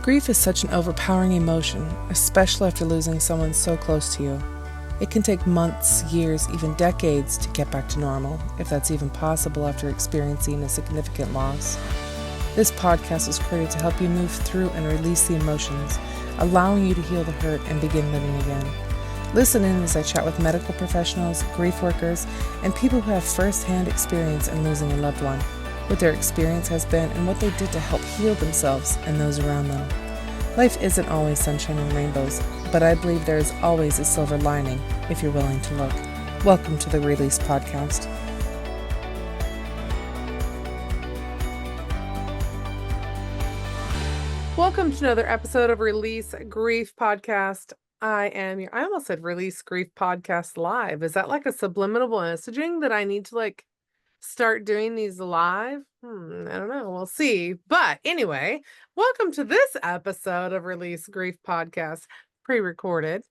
Grief is such an overpowering emotion, especially after losing someone so close to you. It can take months, years, even decades to get back to normal, if that's even possible after experiencing a significant loss. This podcast was created to help you move through and release the emotions, allowing you to heal the hurt and begin living again. Listen in as I chat with medical professionals, grief workers, and people who have first-hand experience in losing a loved one, what their experience has been, and what they did to help heal themselves and those around them. Life isn't always sunshine and rainbows, but I believe there is always a silver lining if you're willing to look. Welcome to the Release Podcast. Welcome to another episode of Release Grief Podcast. I almost said Release Grief Podcast Live. Is that like a subliminal messaging that I need to start doing these live? I don't know. We'll see. But anyway, welcome to this episode of Release Grief Podcast, pre-recorded.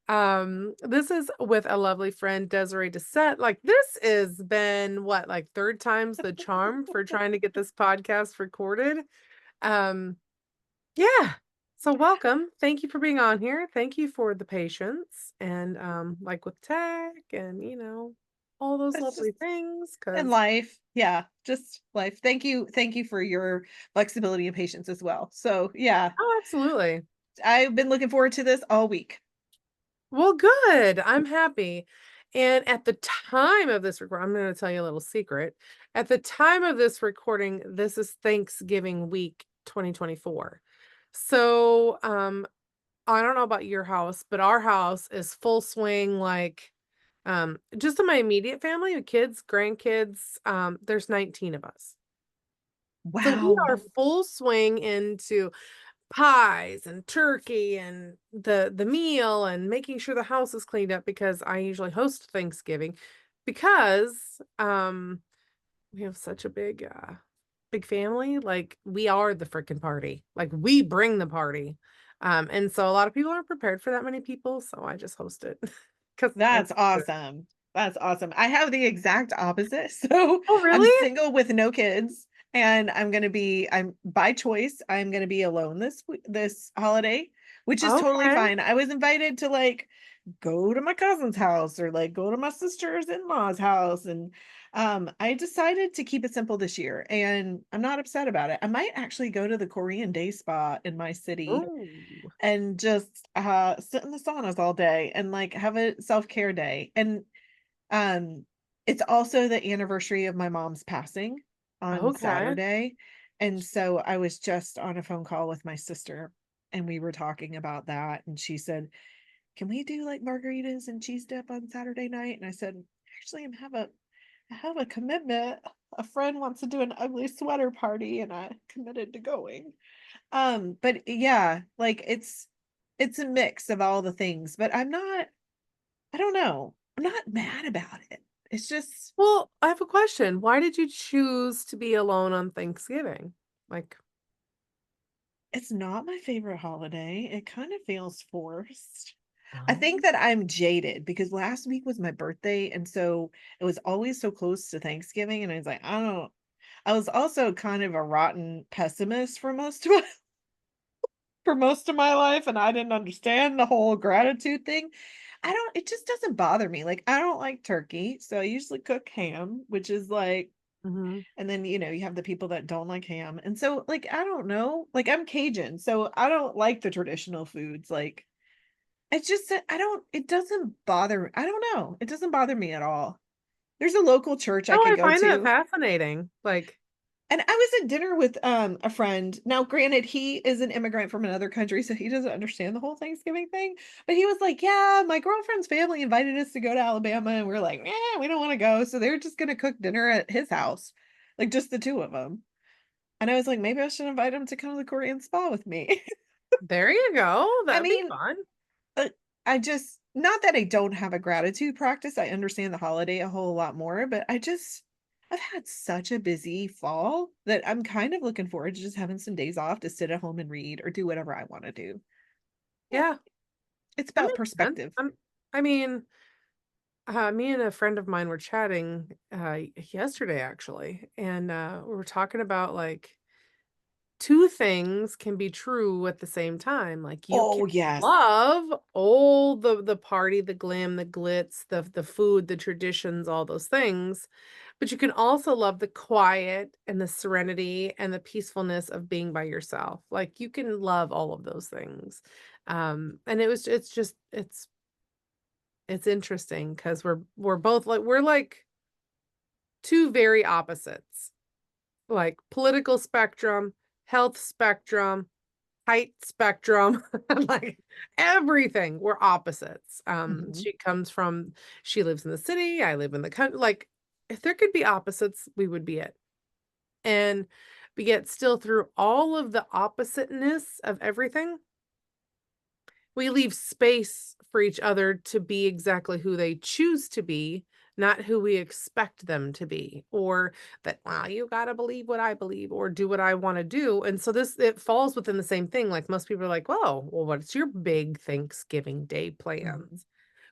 This is with a lovely friend, Desiree Doucet. This has been third time's the charm for trying to get this podcast recorded. Yeah. So welcome. Thank you for being on here. Thank you for the patience and with tech and all those It's lovely just things. in life. Yeah, just life. Thank you. Thank you for your flexibility and patience as well. So yeah, Oh, absolutely. I've been looking forward to this all week. Well, good. I'm happy. And at the time of this recording, I'm going to tell you a little secret. At the time of this recording, this is Thanksgiving week 2024. So, I don't know about your house, but our house is full swing, just in my immediate family, the kids, grandkids, there's 19 of us. So we are Wow. full swing into pies and turkey and the meal and making sure the house is cleaned up because I usually host Thanksgiving because we have such a big family. We are the freaking party. We bring the party. And so a lot of people aren't prepared for that many people, so I just host it because I'm That's awesome. That's awesome. I have the exact opposite. So Oh, I'm really? single with no kids, and I'm by choice, I'm gonna be alone this holiday, which is totally Okay. fine. I was invited to go to my cousin's house or go to my sister's in-laws house, and I decided to keep it simple this year, and I'm not upset about it. I might actually go to the Korean day spa in my city Ooh. and just sit in the saunas all day and have a self-care day. And um it's also the anniversary of my mom's passing on Okay. Saturday, and so I was just on a phone call with my sister, and we were talking about that, and she said, can we do margaritas and cheese dip on Saturday night? And I said, actually, I have a commitment. A friend wants to do an ugly sweater party, and I committed to going. But yeah, it's a mix of all the things, but I don't know. I'm not mad about it. It's just Well, I have a question. Why did you choose to be alone on Thanksgiving? Like, it's not my favorite holiday. It kind of feels forced. I think oh, that I'm jaded because last week was my birthday, and so it was always so close to Thanksgiving, and I was like, I don't. I was also kind of a rotten pessimist for most of my for most of my life, and I didn't understand the whole gratitude thing. I don't It just doesn't bother me. I don't like turkey, so I usually cook ham, which is mhm. and then you have the people that don't like ham. And so I don't know, I'm Cajun, so I don't like the traditional foods. It's just that I don't it doesn't bother I don't know. It doesn't bother me at all. There's a local church I Oh, could I go find that to. fascinating. And I was at dinner with a friend. Now, granted, he is an immigrant from another country, so he doesn't understand the whole Thanksgiving thing. But he was like, "Yeah, my girlfriend's family invited us to go to Alabama, and we're like, yeah, we don't want to go, so they're just gonna cook dinner at his house, just the two of them." And I was like, maybe I should invite him to come to the Korean spa with me. There you go. I That'd be mean, fun. uh, I just not that I don't have a gratitude practice. I understand the holiday a whole lot more, but I've had such a busy fall that I'm kind of looking forward to just having some days off to sit at home and read or do whatever I want to do. Yeah, Yeah, it's that about makes sense. perspective. I mean, me and a friend of mine were chatting yesterday actually, and we were talking about two things can be true at the same time. Like you can Oh, yes. love all the party, the glam, the glitz, the food, the traditions, all those things, but you can also love the quiet and the serenity and the peacefulness of being by yourself. Like you can love all of those things. And it's interesting because we're both like we're like two very opposites, like political spectrum, health spectrum, height spectrum, like everything. We're opposites. Mhm. She lives in the city, I live in the country. Like if there could be opposites, we would be it. And but yet still through all of the oppositeness of everything, we leave space for each other to be exactly who they choose to be, not who we expect them to be, or that, wow, you got to believe what I believe or do what I want to do. And so it falls within the same thing. Like most people are like, whoa, well, what's your big Thanksgiving Day Mhm. plans?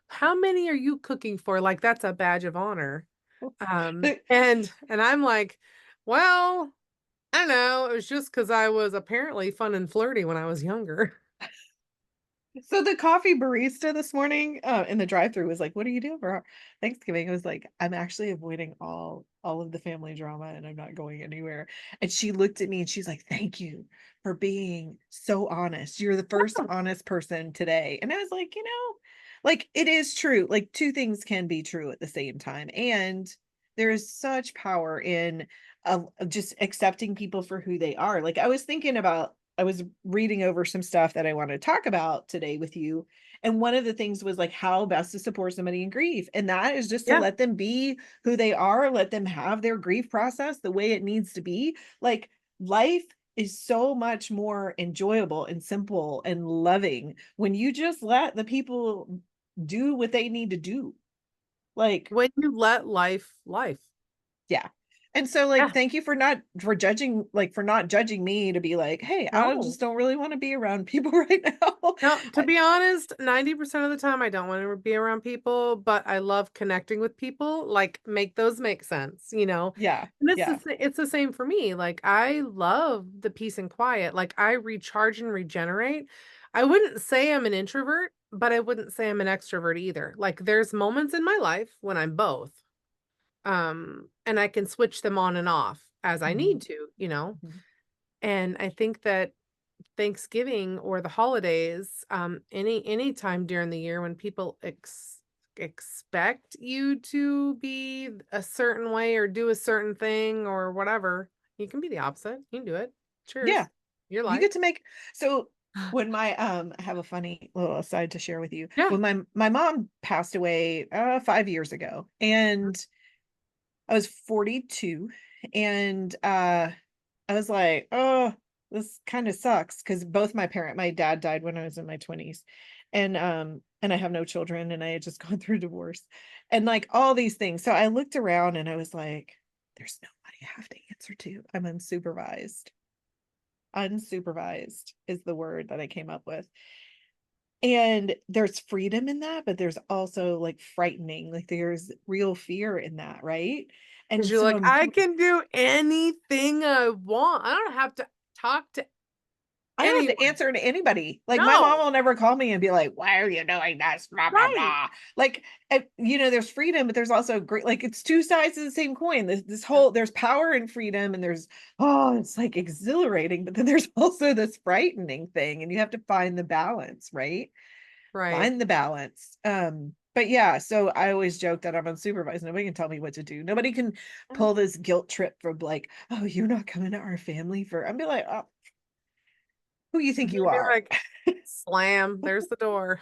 How many are you cooking for? Like that's a badge of honor. The And I'm like, well, I don't know. It was just because I was apparently fun and flirty when I was younger. So the coffee barista this morning, in the drive-through was like, "What are you doing for Thanksgiving?" I was like, "I'm actually avoiding all of the family drama and I'm not going anywhere." And she looked at me and she's like, "Thank you for being so honest. You're the first honest person today." And I was like, like it is true. Like two things can be true at the same time. And there is such power in of just accepting people for who they are. Like I was reading over some stuff that I want to talk about today with you. And one of the things was like how best to support somebody in grief. And that is just to Yeah. let them be who they are, let them have their grief process the way it needs to be. Like life is so much more enjoyable and simple and loving when you just let the people do what they need to do. Like, When you let life. yeah. And so like Yeah. thank you for judging like for not judging me to be like, "Hey, I No. just don't really want to be around people right now." No, to I- be honest, 90% of the time I don't want to be around people, but I love connecting with people. Like make those make sense, you know? yeah. And Yeah. it's the same for me. Like I love the peace and quiet. Like I recharge and regenerate. I wouldn't say I'm an introvert, but I wouldn't say I'm an extrovert either. Like there's moments in my life when I'm both. And I can switch them on and off as I Mhm. need to, you know? Mhm. And I think that Thanksgiving or the holidays, any time during the year when people expect you to be a certain way or do a certain thing or whatever, you can be the opposite. You can do it. Yeah. Cheers. Your You life. get to make so when my I have a funny little aside to share with you. Yeah. When my mom passed away 5 years ago, and I was 42, and I was like, "Oh, this kind of sucks," because my dad died when I was in my 20s, and I have no children, and I had just gone through divorce, and like all these things. So I looked around and I was like, "There's nobody I have to answer to. I'm unsupervised." Unsupervised is the word that I came up with. And there's freedom in that, but there's also like frightening, like there's real fear in that, right? Because And you're so like, I can do anything I want. I don't have to talk to I don't have to anyone. answer to anybody. Like my mom No. will never call me and be like, "Why are you doing this?" Blah blah Right. blah. Like, there's freedom, but there's also great. Like it's two sides of the same coin. This Yep. whole there's power and freedom, and there's it's like exhilarating, but then there's also this frightening thing, and you have to find the balance, right? Right. Find the balance. But yeah, so I always joke that I'm unsupervised. Nobody can tell me what to do. Nobody can Mm. pull this guilt trip from like, "Oh, you're not coming to our family for." I'd be like, "Oh, who you think you You'd be are?" like, slam, there's the door.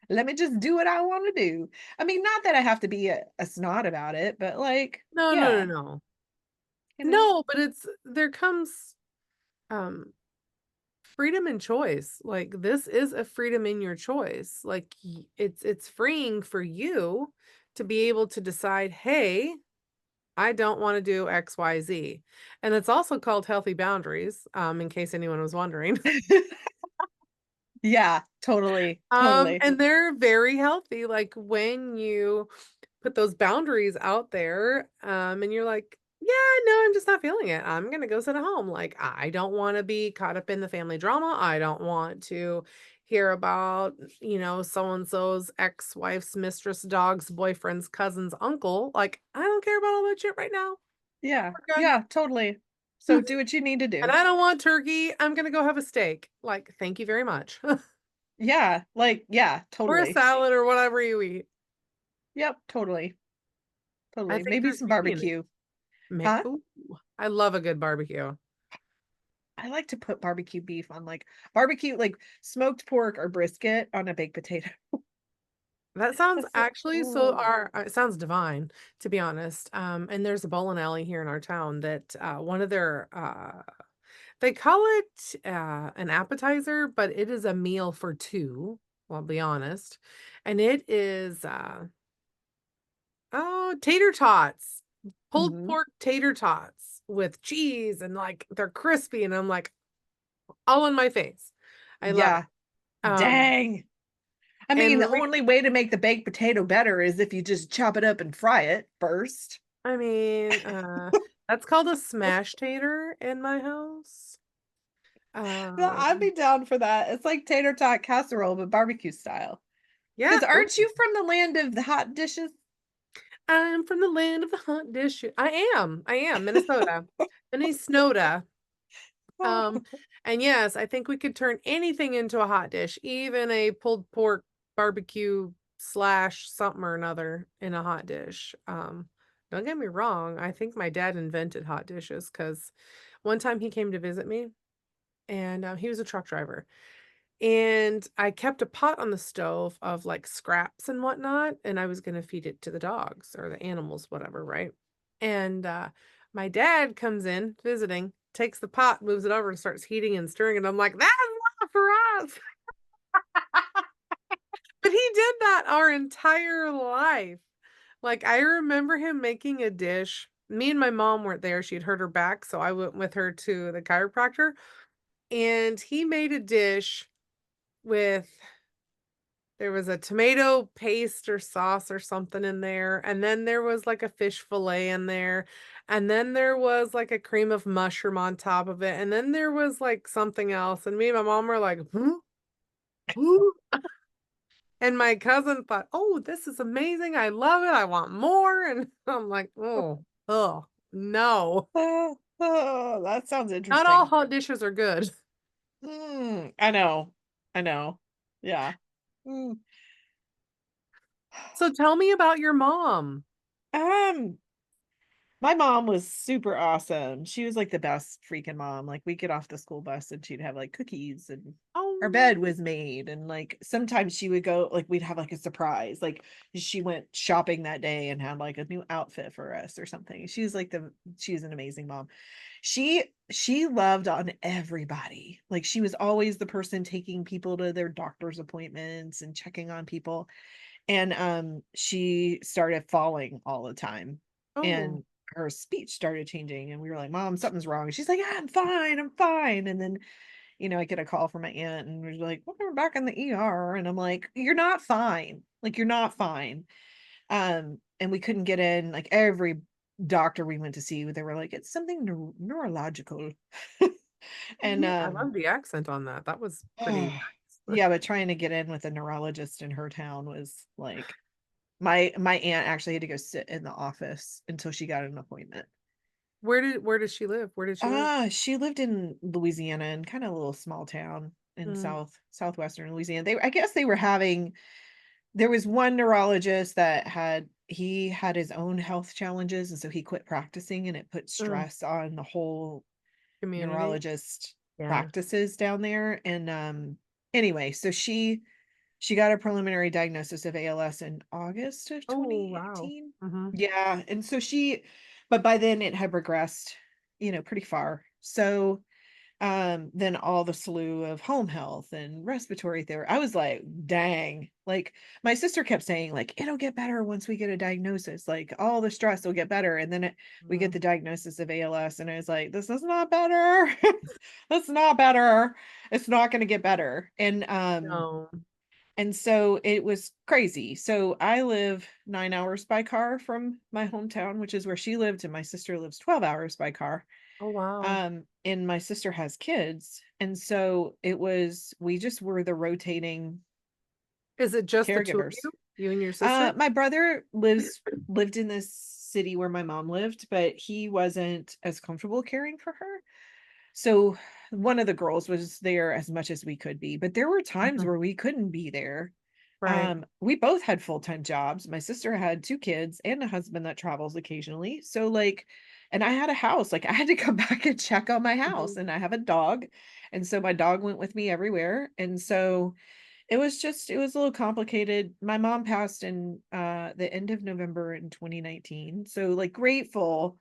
Let me just do what I want to do. I mean, not that I have to be a snot about it, but like, No, no, no, yeah, no. you know? No, but there comes um freedom and choice. Like this is a freedom in your choice. Like it's freeing for you to be able to decide, "Hey, I don't want to do XYZ." And it's also called healthy boundaries, in case anyone was wondering. Yeah, totally, totally. And they're very healthy. Like when you put those boundaries out there, and you're like, Yeah, no, I'm just not feeling it. I'm gonna go sit at home. Like, I don't wanna be caught up in the family drama. I don't want to hear about, so and so's ex-wife's mistress, dog's boyfriend's cousin's uncle. Like, I don't care about all that shit right now. Yeah, We're good. yeah, totally. So do what you need to And do. I don't want turkey. I'm gonna go have a steak. Like, thank you very much. Yeah, like, yeah, Or a totally. salad or whatever you eat. Yep, totally, I totally. think Maybe there's some beauty in it. barbecue. Huh? Ooh, I love a good barbecue. I like to put barbecue beef on, like barbecue like, smoked pork or brisket on a baked potato. That sounds That's so actually so ooh. our it sounds divine, to be honest. And there's a bowling alley here in our town that, one of their, they call it, an appetizer, but it is a meal for 2, I'll be honest, and it is, tater tots, pulled Mhm. pork tater tots with cheese, and, like, they're crispy, and I'm like, all in my face. I love it. Yeah. Um, Dang. I mean, and the when we only way to make the baked potato better is if you just chop it up and fry it first. I mean, that's called a smash tater in my house. Yeah, I'd Um, be down for that. It's like tater tot casserole, but barbecue style. yeah, Because 'Cause aren't you from the land of the hot dishes? I'm from the land of the hot dish. I am, Minnesota. Minnesota. Oh. Um, and yes, I think we could turn anything into a hot dish, even a pulled pork barbecue slash something or another in a hot dish. Don't get me wrong, I think my dad invented hot dishes because one time he came to visit me and he was a truck driver. And I kept a pot on the stove of, like, scraps and whatnot, and I was gonna feed it to the dogs or the animals, whatever, right? And, my dad comes in visiting, takes the pot, moves it over, and starts heating and stirring, and I'm like, "That is not for us." But he did that our entire life. Like, I remember him making a dish. Me and my mom weren't there, she'd hurt her back, so I went with her to the chiropractor, and he made a dish with there was a tomato paste or sauce or something in there, and then there was, like, a fish fillet in there, and then there was, like, a cream of mushroom on top of it, and then there was, like, something else, and me and my mom were like, "Huh? Huh?" And my cousin thought, "Oh, this is amazing, I love it, I want more," and I'm like, "Oh, oh, no." Oh, oh, that sounds Not all interesting. hot dishes are good. I know. I know. Yeah. Mm. So tell me about your mom. Um, my mom was super awesome. She was like the best freaking mom. Like we'd get off the school bus and she'd have like cookies and our bed Oh, was made and like sometimes she would go like we'd have like a surprise. Like she went shopping that day and had like a new outfit for us or something. She's an amazing mom. She loved on everybody. Like she was always the person taking people to their doctor's appointments and checking on people. And, she started falling all the time, oh, and her speech started changing, and we were like, "Mom, something's wrong." And she's like, I'm fine." And then, I get a call from my aunt, and we're like, "Well, we're back in the ER." And I'm like, "You're not fine. Like, you're not fine." And we couldn't get in, like, every doctor we went to see, they were like, "It's something neurological." And, mhm, I love the accent on that, that was pretty nice. yeah, but trying to get in with a neurologist in her town was, like my aunt actually had to go sit in the office until she got an appointment. Where does she live? Where did she live? She lived in Louisiana in kinda a little small town in Mm, southwestern Louisiana. I guess they were having there was one neurologist that he had his own health challenges, and so he quit practicing, and it put mm, stress on the whole community? neurologist Yeah. practices down there, and, anyway, so she got a preliminary diagnosis of ALS in August of Oh, wow. 2018. Mhm. Yeah, and so but by then it had progressed, pretty far. So, then all the slew of home health and respiratory therapy. I was like, "Dang." Like, my sister kept saying, like, "It'll get better once we get a diagnosis, like, all the stress will get better." And then we get Mhm. the diagnosis of ALS, and I was like, "This is not better. That's not better. It's not gonna get better." And, No. And so it was crazy. So I live 9 hours by car from my hometown, which is where she lived, and my sister lives 12 hours by car. Oh, wow. And my sister has kids. And so we just were the rotating Is it just the 2 of caregivers. you? You and your sister? My brother lived in this city where my mom lived, but he wasn't as comfortable caring for her. So one of the girls was there as much as we could be, but there were times Mhm. where we couldn't be there. Right. We both had full-time jobs. My sister had 2 kids and a husband that travels occasionally. So like, and I had a house, like I had to come back and check on my house, Mhm. and I have a dog. And so my dog went with me everywhere. And so it was a little complicated. My mom passed in the end of November in 2019. So like grateful.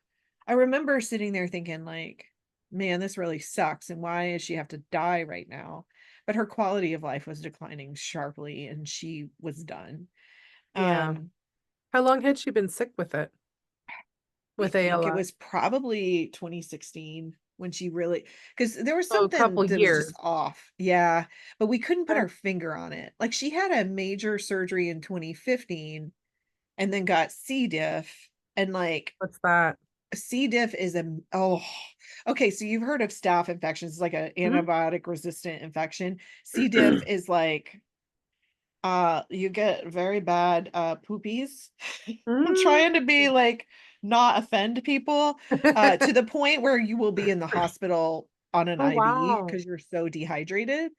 I remember sitting there thinking like, man, this really sucks. And why does she have to die right now? But her quality of life was declining sharply and she was done. Yeah. Um, How long had she been sick with it? I With think it ALS? was probably 2016 when she really, because there was Oh, a couple something that was just years. off. Yeah. But we couldn't put Okay. our finger on it. Like she had a major surgery in 2015 and then got C. diff. And like What's that? C. diff is okay. So you've heard of staph infections. It's like an Mhm. antibiotic resistant infection. C. diff is like, you get very bad poopies. I'm trying to be Mm. like not offend people to the point where you will be in the hospital on an Oh, IV wow. because you're so dehydrated.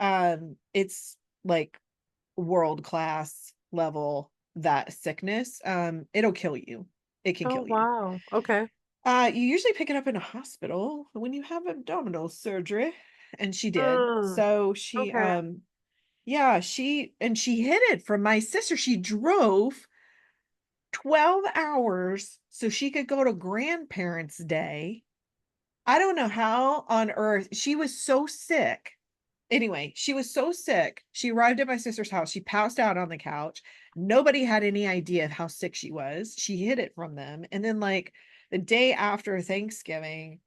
It's like world class level, that sickness. It'll kill you. It can Oh, kill you. wow. Okay. You usually pick it up in a hospital when you have abdominal surgery, and she did. Mm. So Okay. yeah, she hid it from my sister. She drove 12 hours so she could go to grandparents' day. I don't know how on earth she was so sick. Anyway, she was so sick. She arrived at my sister's house. She passed out on the couch. Nobody had any idea of how sick she was. She hid it from them. And then, like, the day after Thanksgiving,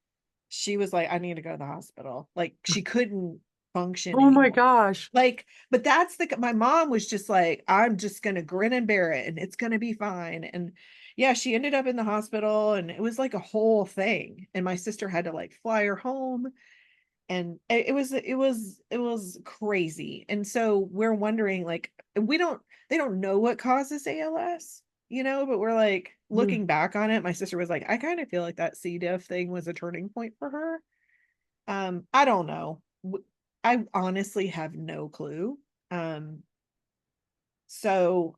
she was like, I need to go to the hospital. Like, she couldn't function Oh my anymore. gosh. Like, but that's my mom was just like, I'm just gonna grin and bear it and it's gonna be fine. And yeah, she ended up in the hospital and it was like a whole thing. And my sister had to like fly her home, and it was crazy. And so we're wondering, like, they don't know what causes ALS, but we're like Mhm. looking back on it. My sister was like, I kind of feel like that C. diff thing was a turning point for her. I don't know. I honestly have no clue. Um, so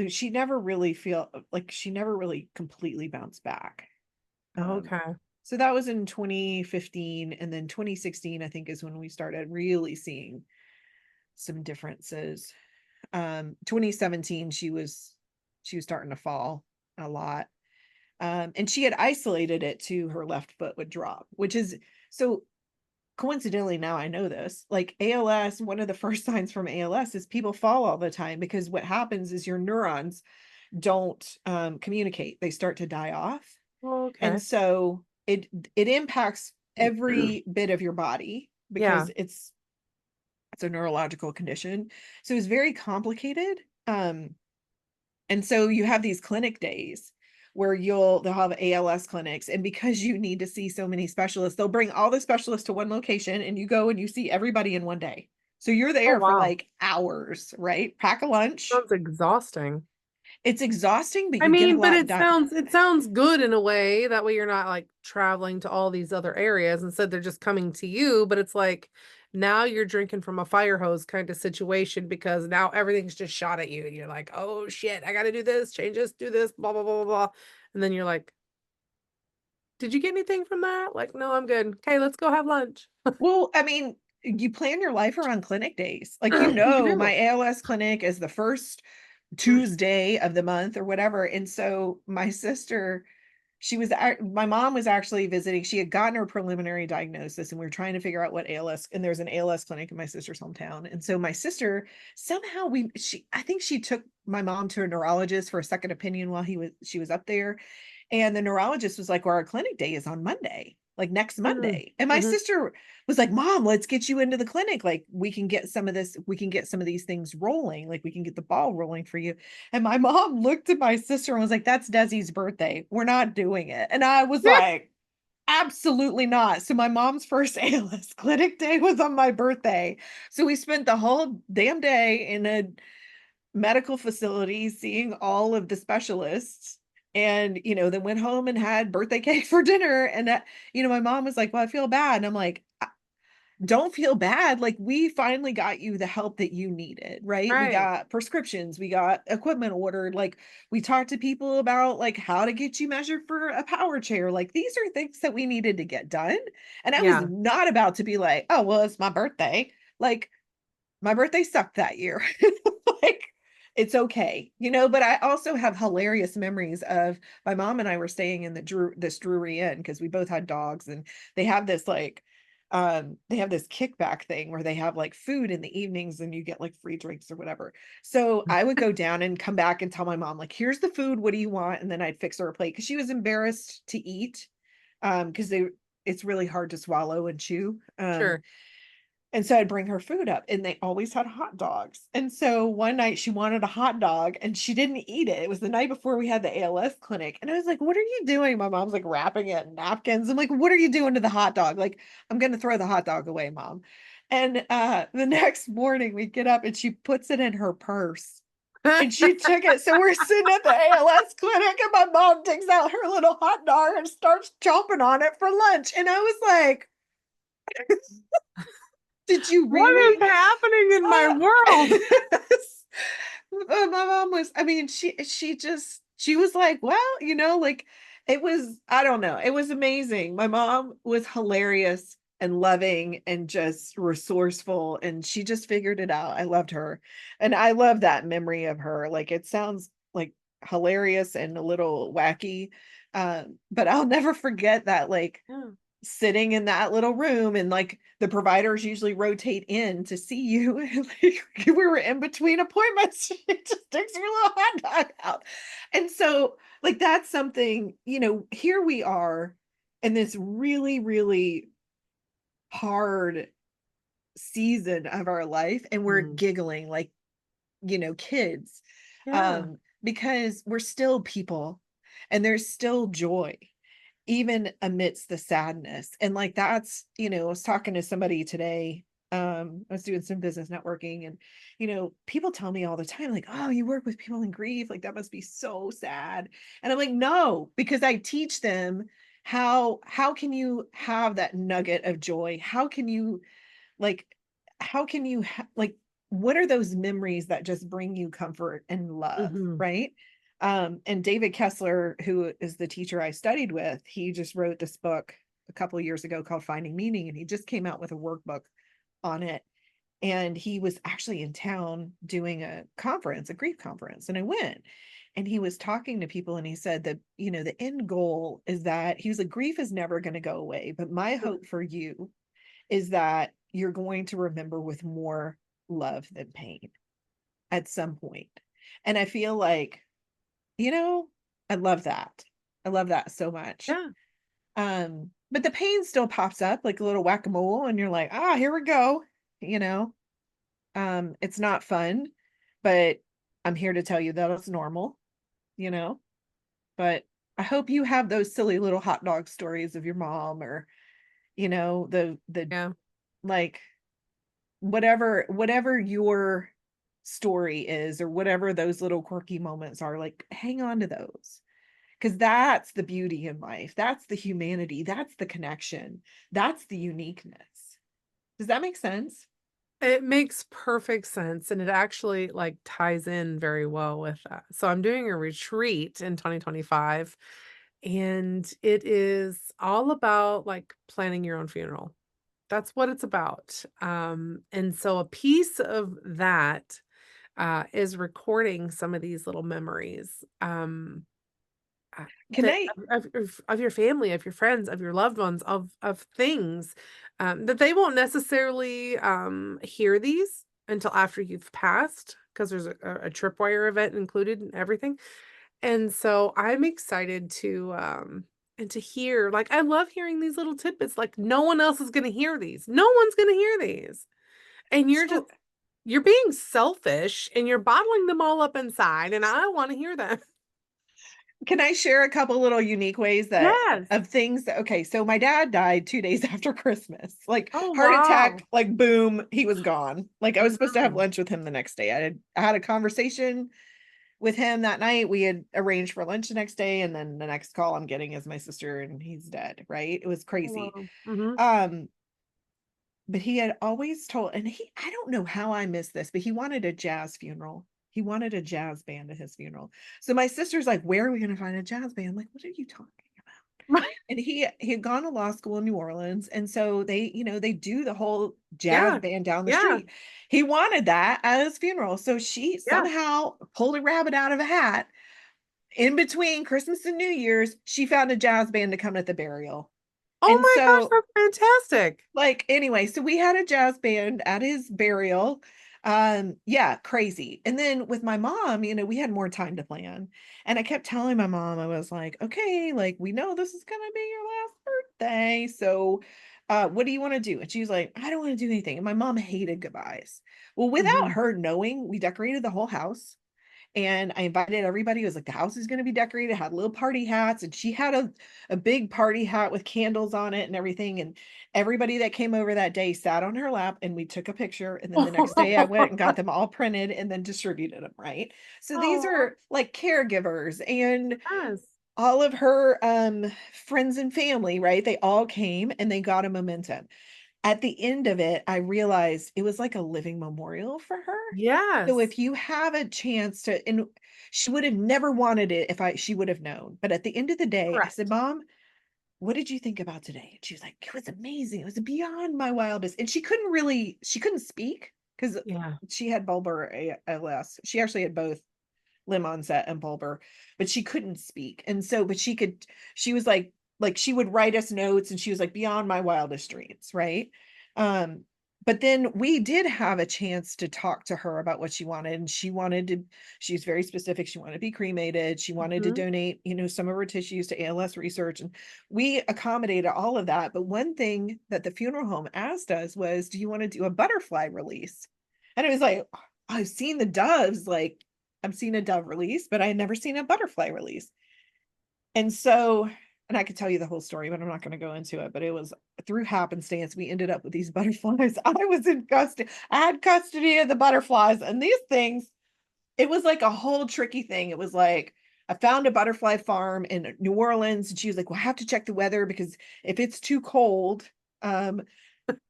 she never really feel like she never really completely bounced back. Um, Okay. so that was in 2015, and then 2016, I think, is when we started really seeing some differences. 2017, she was starting to fall a lot. And she had isolated it to her left foot would drop, which is so coincidentally, now I know this, like ALS, one of the first signs from ALS is people fall all the time because what happens is your neurons don't communicate. They start to die off. And Okay. so it impacts every bit of your body Yeah. because it's a neurological condition. So it's very complicated. And so you have these clinic days where they'll have ALS clinics, and because you need to see so many specialists, they'll bring all the specialists to one location and you go and you see everybody in one day. So you're Oh, there for wow. like hours, right? Pack a lunch. Sounds exhausting. It's exhausting, but I you get a mean, but lot done. it sounds good in a way. That way you're not like traveling to all these other areas. Instead, they're just coming to you, but it's like now you're drinking from a fire hose kind of situation because now everything's just shot at you. And you're like, oh shit, I gotta do this, change this, do this, blah, blah, blah, blah, blah. And then you're like, did you get anything from that? Like, no, I'm good. Okay, let's go have lunch. Well, I mean, you plan your life around clinic days. Like, You my do. ALS clinic is the first Mm. Tuesday of the month or whatever. And so my sister, my mom was actually visiting. She had gotten her preliminary diagnosis and we were trying to figure out what ALS, and there's an ALS clinic in my sister's hometown. And so my sister, somehow I think she took my mom to a neurologist for a second opinion while she was up there. And the neurologist was like, well, our clinic day is on Monday. like next Mm. Monday. And my Mhm. sister was like, Mom, let's get you into the clinic. Like we can get some of these things rolling. Like we can get the ball rolling for you. And my mom looked at my sister and was like, that's Desi's birthday. We're not doing it. And I was like, absolutely not. So my mom's first ALS clinic day was on my birthday. So we spent the whole damn day in a medical facility seeing all of the specialists, and then went home and had birthday cake for dinner. And my mom was like, well, I feel bad. And I'm like, don't feel bad. Like we finally got you the help that you needed, right? We Right. got prescriptions, we got equipment ordered, like we talked to people about like how to get you measured for a power chair. Like these are things that we needed to get done. And I was Yeah. not about to be like, oh, well, it's my birthday. Like my birthday sucked that year. Like it's okay, but I also have hilarious memories of my mom and I were staying in this Drury Inn because we both had dogs, and they have this like they have this kickback thing where they have like food in the evenings and you get like free drinks or whatever. So I would go down and come back and tell my mom like, here's the food, what do you want? And then I'd fix her a plate because she was embarrassed to eat, because it's really hard to swallow and chew. Sure. And so I'd bring her food up, and they always had hot dogs. And so one night she wanted a hot dog and she didn't eat it. It was the night before we had the ALS clinic. And I was like, what are you doing? My mom's like wrapping it in napkins. I'm like, what are you doing to the hot dog? Like, I'm going to throw the hot dog away, Mom. And the next morning we get up and she puts it in her purse and she took it. So we're sitting at the ALS clinic and my mom takes out her little hot dog and starts chomping on it for lunch. And I was like, did you What is really? happening in my world? My mom was, I mean, she was like, well, like it was, I don't know, it was amazing. My mom was hilarious and loving and just resourceful, and she just figured it out. I loved her. And I love that memory of her. Like it sounds like hilarious and a little wacky. But I'll never forget that, like Yeah. sitting in that little room, and like the providers usually rotate in to see you. And like we were in between appointments. It just takes your little hot dog out. And so like that's something, here we are in this really, really hard season of our life, and we're Mm. giggling like, kids. Yeah. Because we're still people and there's still joy even amidst the sadness. And like that's, I was talking to somebody today. I was doing some business networking, and people tell me all the time, like, oh, you work with people in grief, like that must be so sad. And I'm like, no, because I teach them how can you have that nugget of joy? Like how can you like what are those memories that just bring you comfort and love, Mhm. right? And David Kessler, who is the teacher I studied with, he just wrote this book a couple of years ago called Finding Meaning, and he just came out with a workbook on it. And he was actually in town doing a conference, a grief conference, and I went. And he was talking to people, and he said that, the end goal is that he was like, grief is never going to go away, but my hope for you is that you're going to remember with more love than pain at some point. And I feel like, you know, I love that. I love that so much. Yeah. But the pain still pops up like a little whack-a-mole, and you're like, ah, here we go. You know, it's not fun, but I'm here to tell you that it's normal, you know. But I hope you have those silly little hot dog stories of your mom, or, the Yeah. like whatever your story is, or whatever those little quirky moments are, like hang on to those, because that's the beauty in life, that's the humanity, that's the connection, that's the uniqueness. Does that make sense? It makes perfect sense, and it actually, like, ties in very well with that. So I'm doing a retreat in 2025, and it is all about, like, planning your own funeral. That's what it's about. And so a piece of that, is recording some of these little memories, Can that I of your family, of your friends, of your loved ones, of things, that they won't necessarily, hear these until after you've passed, because there's a tripwire event included and everything. And so I'm excited to, and to hear, like, I love hearing these little tidbits, like, no one else is gonna hear these. No one's gonna hear these. And So you're being selfish and you're bottling them all up inside, and I wanna hear them. can I share a couple little unique ways that Yes. of things that okay, so my dad died 2 days after Christmas. Like Oh, heart wow. attack, like boom, he was gone. Like I was supposed to have Mhm. lunch with him the next day. I had a conversation with him that night. We had arranged for lunch the next day, and then the next call I'm getting is my sister and he's dead, right? It was Oh, crazy. wow. Mhm. Um, but he had always told, and I don't know how I missed this, but he wanted a jazz funeral. He wanted a jazz band at his funeral. So my sister's like, where are we going to find a jazz band? I'm like, what are you talking about? Right. And he had gone to law school in New Orleans. And so they, they do the whole jazz Yeah. band down the Yeah. street. He wanted that at his funeral. So she Yeah. somehow pulled a rabbit out of a hat. In between Christmas and New Year's, she found a jazz band to come at the burial. Oh And my gosh, so that's fantastic. like anyway, so we had a jazz band at his burial. Yeah, crazy. And then with my mom, we had more time to plan. And I kept telling my mom, I was like, okay, like we know this is gonna be your last birthday. So what do you want to do? And she was like, I don't want to do anything. And my mom hated goodbyes. Well, without Mhm. her knowing, we decorated the whole house. And I invited everybody. It was like the house is going to be decorated, had little party hats, and she had a big party hat with candles on it and everything. And everybody that came over that day sat on her lap and we took a picture. And then the next day I went and got them all printed and then distributed them, right? So these Oh, are like caregivers and yes. all of her friends and family, right? They all came and they got a memento. At the end of it, I realized it was like a living memorial for her. So Yes. if you have a chance to, and she would have never wanted it if she would have known. But at the end of the day, I said, Correct. Mom, what did you think about today? And she was like, it was amazing. It was beyond my wildest. And she couldn't speak because Yeah. she had bulbar ALS. She actually had both limb onset and bulbar, but she couldn't speak. And so, but she was like she would write us notes and she was like beyond my wildest dreams, right? Um, but then we did have a chance to talk to her about what she wanted. And she's very specific. She wanted to be cremated. She wanted to Mhm. donate, some of her tissues to ALS research. And we accommodated all of that. But one thing that the funeral home asked us was, do you want to do a butterfly release? And it was like, I've seen the doves, like I've seen a dove release, but I had never seen a butterfly release. And so, and I could tell you the whole story, but I'm not going to go into it. But it was through happenstance, we ended up with these butterflies. I was in custody. I had custody of the butterflies, and these things, it was like a whole tricky thing. It was like, I found a butterfly farm in New Orleans, and she was like, well, I have to check the weather because if it's too cold, um,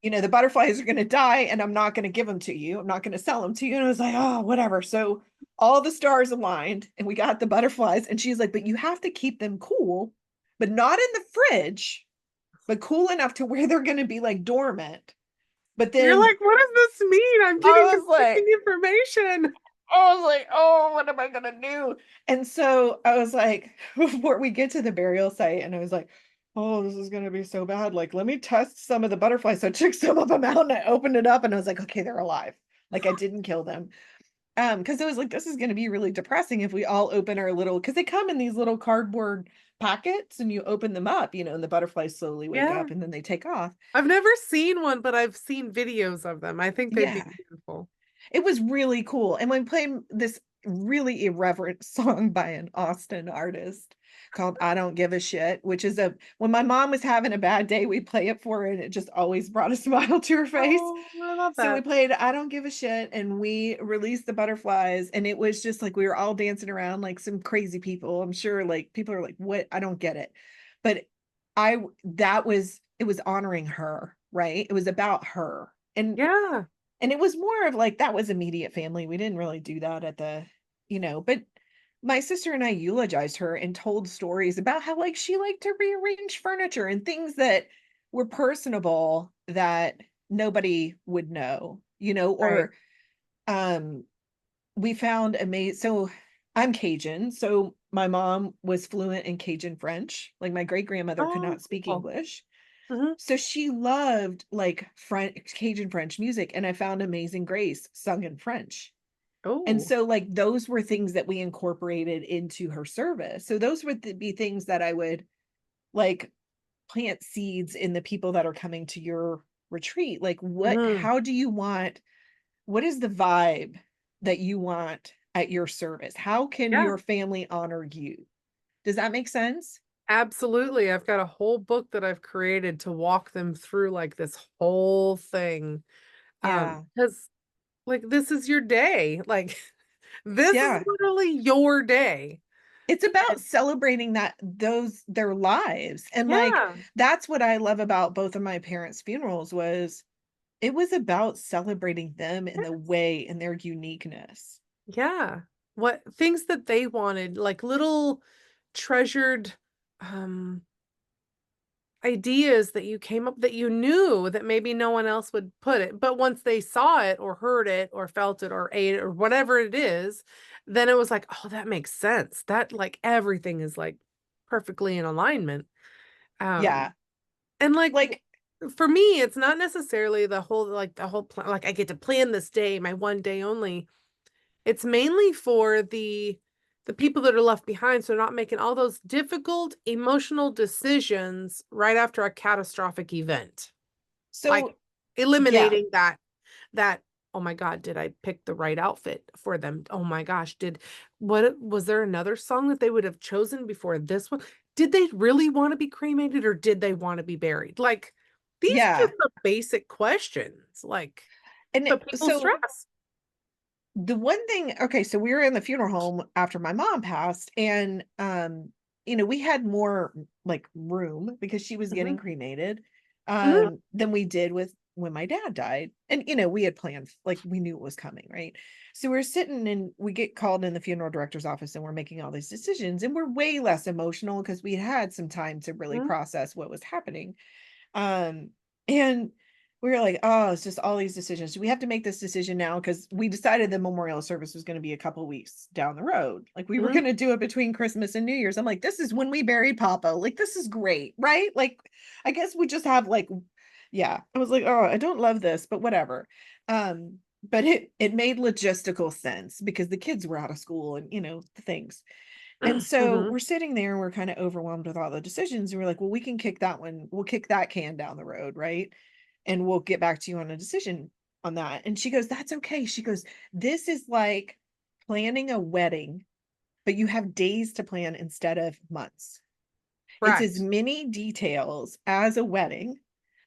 the butterflies are going to die and I'm not going to give them to you. I'm not going to sell them to you. And I was like, oh, whatever. So all the stars aligned and we got the butterflies. And she's like, but you have to keep them cool, but not in the fridge, but cool enough to where they're going to be like dormant. But You're then like, "What does this mean? I'm getting I was conflicting like, information." oh, what am I gonna do? And so I was like, before we get to the burial site, and I was like, oh, this is gonna be so bad. Like, let me test some of the butterflies. So I took some of them out and I opened it up and I was like, okay, they're alive. Like I didn't kill them. Because it was like, this is gonna be really depressing if we all open our little, because they come in these little cardboard packets and you open them up, and the butterflies slowly wake Yeah. up and then they take off. I've never seen one, but I've seen videos of them. I think they'd be Yeah. beautiful. It was really cool. And we played this really irreverent song by an Austin artist called I Don't Give a Shit, which is when my mom was having a bad day, we play it for her and it just always brought a smile to her face. Oh, I love So we that. played I Don't Give a Shit and we released the butterflies and it was just like we were all dancing around like some crazy people. I'm sure like people are like, what? I don't get it. But it was honoring her, right? It was about her. Yeah. And it was more of like that was immediate family. We didn't really do that but my sister and I eulogized her and told stories about how like she liked to rearrange furniture and things that were personable that nobody would know, Right. or um we found amazing. So I'm Cajun, so my mom was fluent in Cajun French. Like my great grandmother could Oh, not speak cool. English. Mhm. So she loved like Cajun French music, and I found Amazing Grace sung in French. And Oh. so, like, those were things that we incorporated into her service. So those would be things that I would like plant seeds in the people that are coming to your retreat? Like Mhm. how do you want, what is the vibe that you want at your service? How can Yeah, your family honor you? Does that make sense? absolutely. I've got a whole book that I've created to walk them through, like, this whole thing. Yeah. Because like, this is your day. Like, this is Yeah. literally your day. It's about And celebrating that those their lives. And like yeah, that's what I love about both of my parents' funerals was it was about celebrating them in the yes, way in their uniqueness. yeah. What things that they wanted, like little treasured, um, ideas that you came up that you knew that maybe no one else would put it, but once they saw it or heard it or felt it or ate it or whatever it is, then it was like, "Oh, that makes sense." That, like, everything is, like, perfectly in alignment. Yeah. Um, and, like, Like for me, it's not necessarily the whole plan like, I get to plan this day, my one day only. It's mainly for the people that are left behind, so they're not making all those difficult emotional decisions right after a catastrophic event. Like, so yeah. eliminating that, "Oh my god, did I pick the right outfit for them? Oh my gosh, did what was there another song that they would have chosen before this one? Did they really wanna be cremated or did they wanna be buried?" Like, these are Yeah. just the basic questions, like, but people So stress. the one thing, okay, so we were in the funeral home after my mom passed, and we had more like room because she was getting Mhm, cremated mhm, than we did with when my dad died. And we had planned, like we knew it was coming, right? So we're sitting and we get called in the funeral director's office and we're making all these decisions and we're way less emotional because we had some time to really mhm, process what was happening. Um, and we were like, oh, it's just all these decisions. We have to make this decision now because we decided the memorial service was going to be a couple weeks down the road. Like we were mhm, going to do it between Christmas and New Year's. I'm like, this is when we buried Papa. Like, this is great, right? Like, I guess we just have like, yeah. I was like, oh, I don't love this, but whatever. But it made logistical sense because the kids were out of school and the things. And so mhm, we're sitting there and we're kind of overwhelmed with all the decisions. And we're like, well, we'll kick that can down the road, right? And we'll get back to you on a decision on that. And she goes, that's okay. She goes, this is like planning a wedding, but you have days to plan instead of months. It's as correct. many details as a wedding,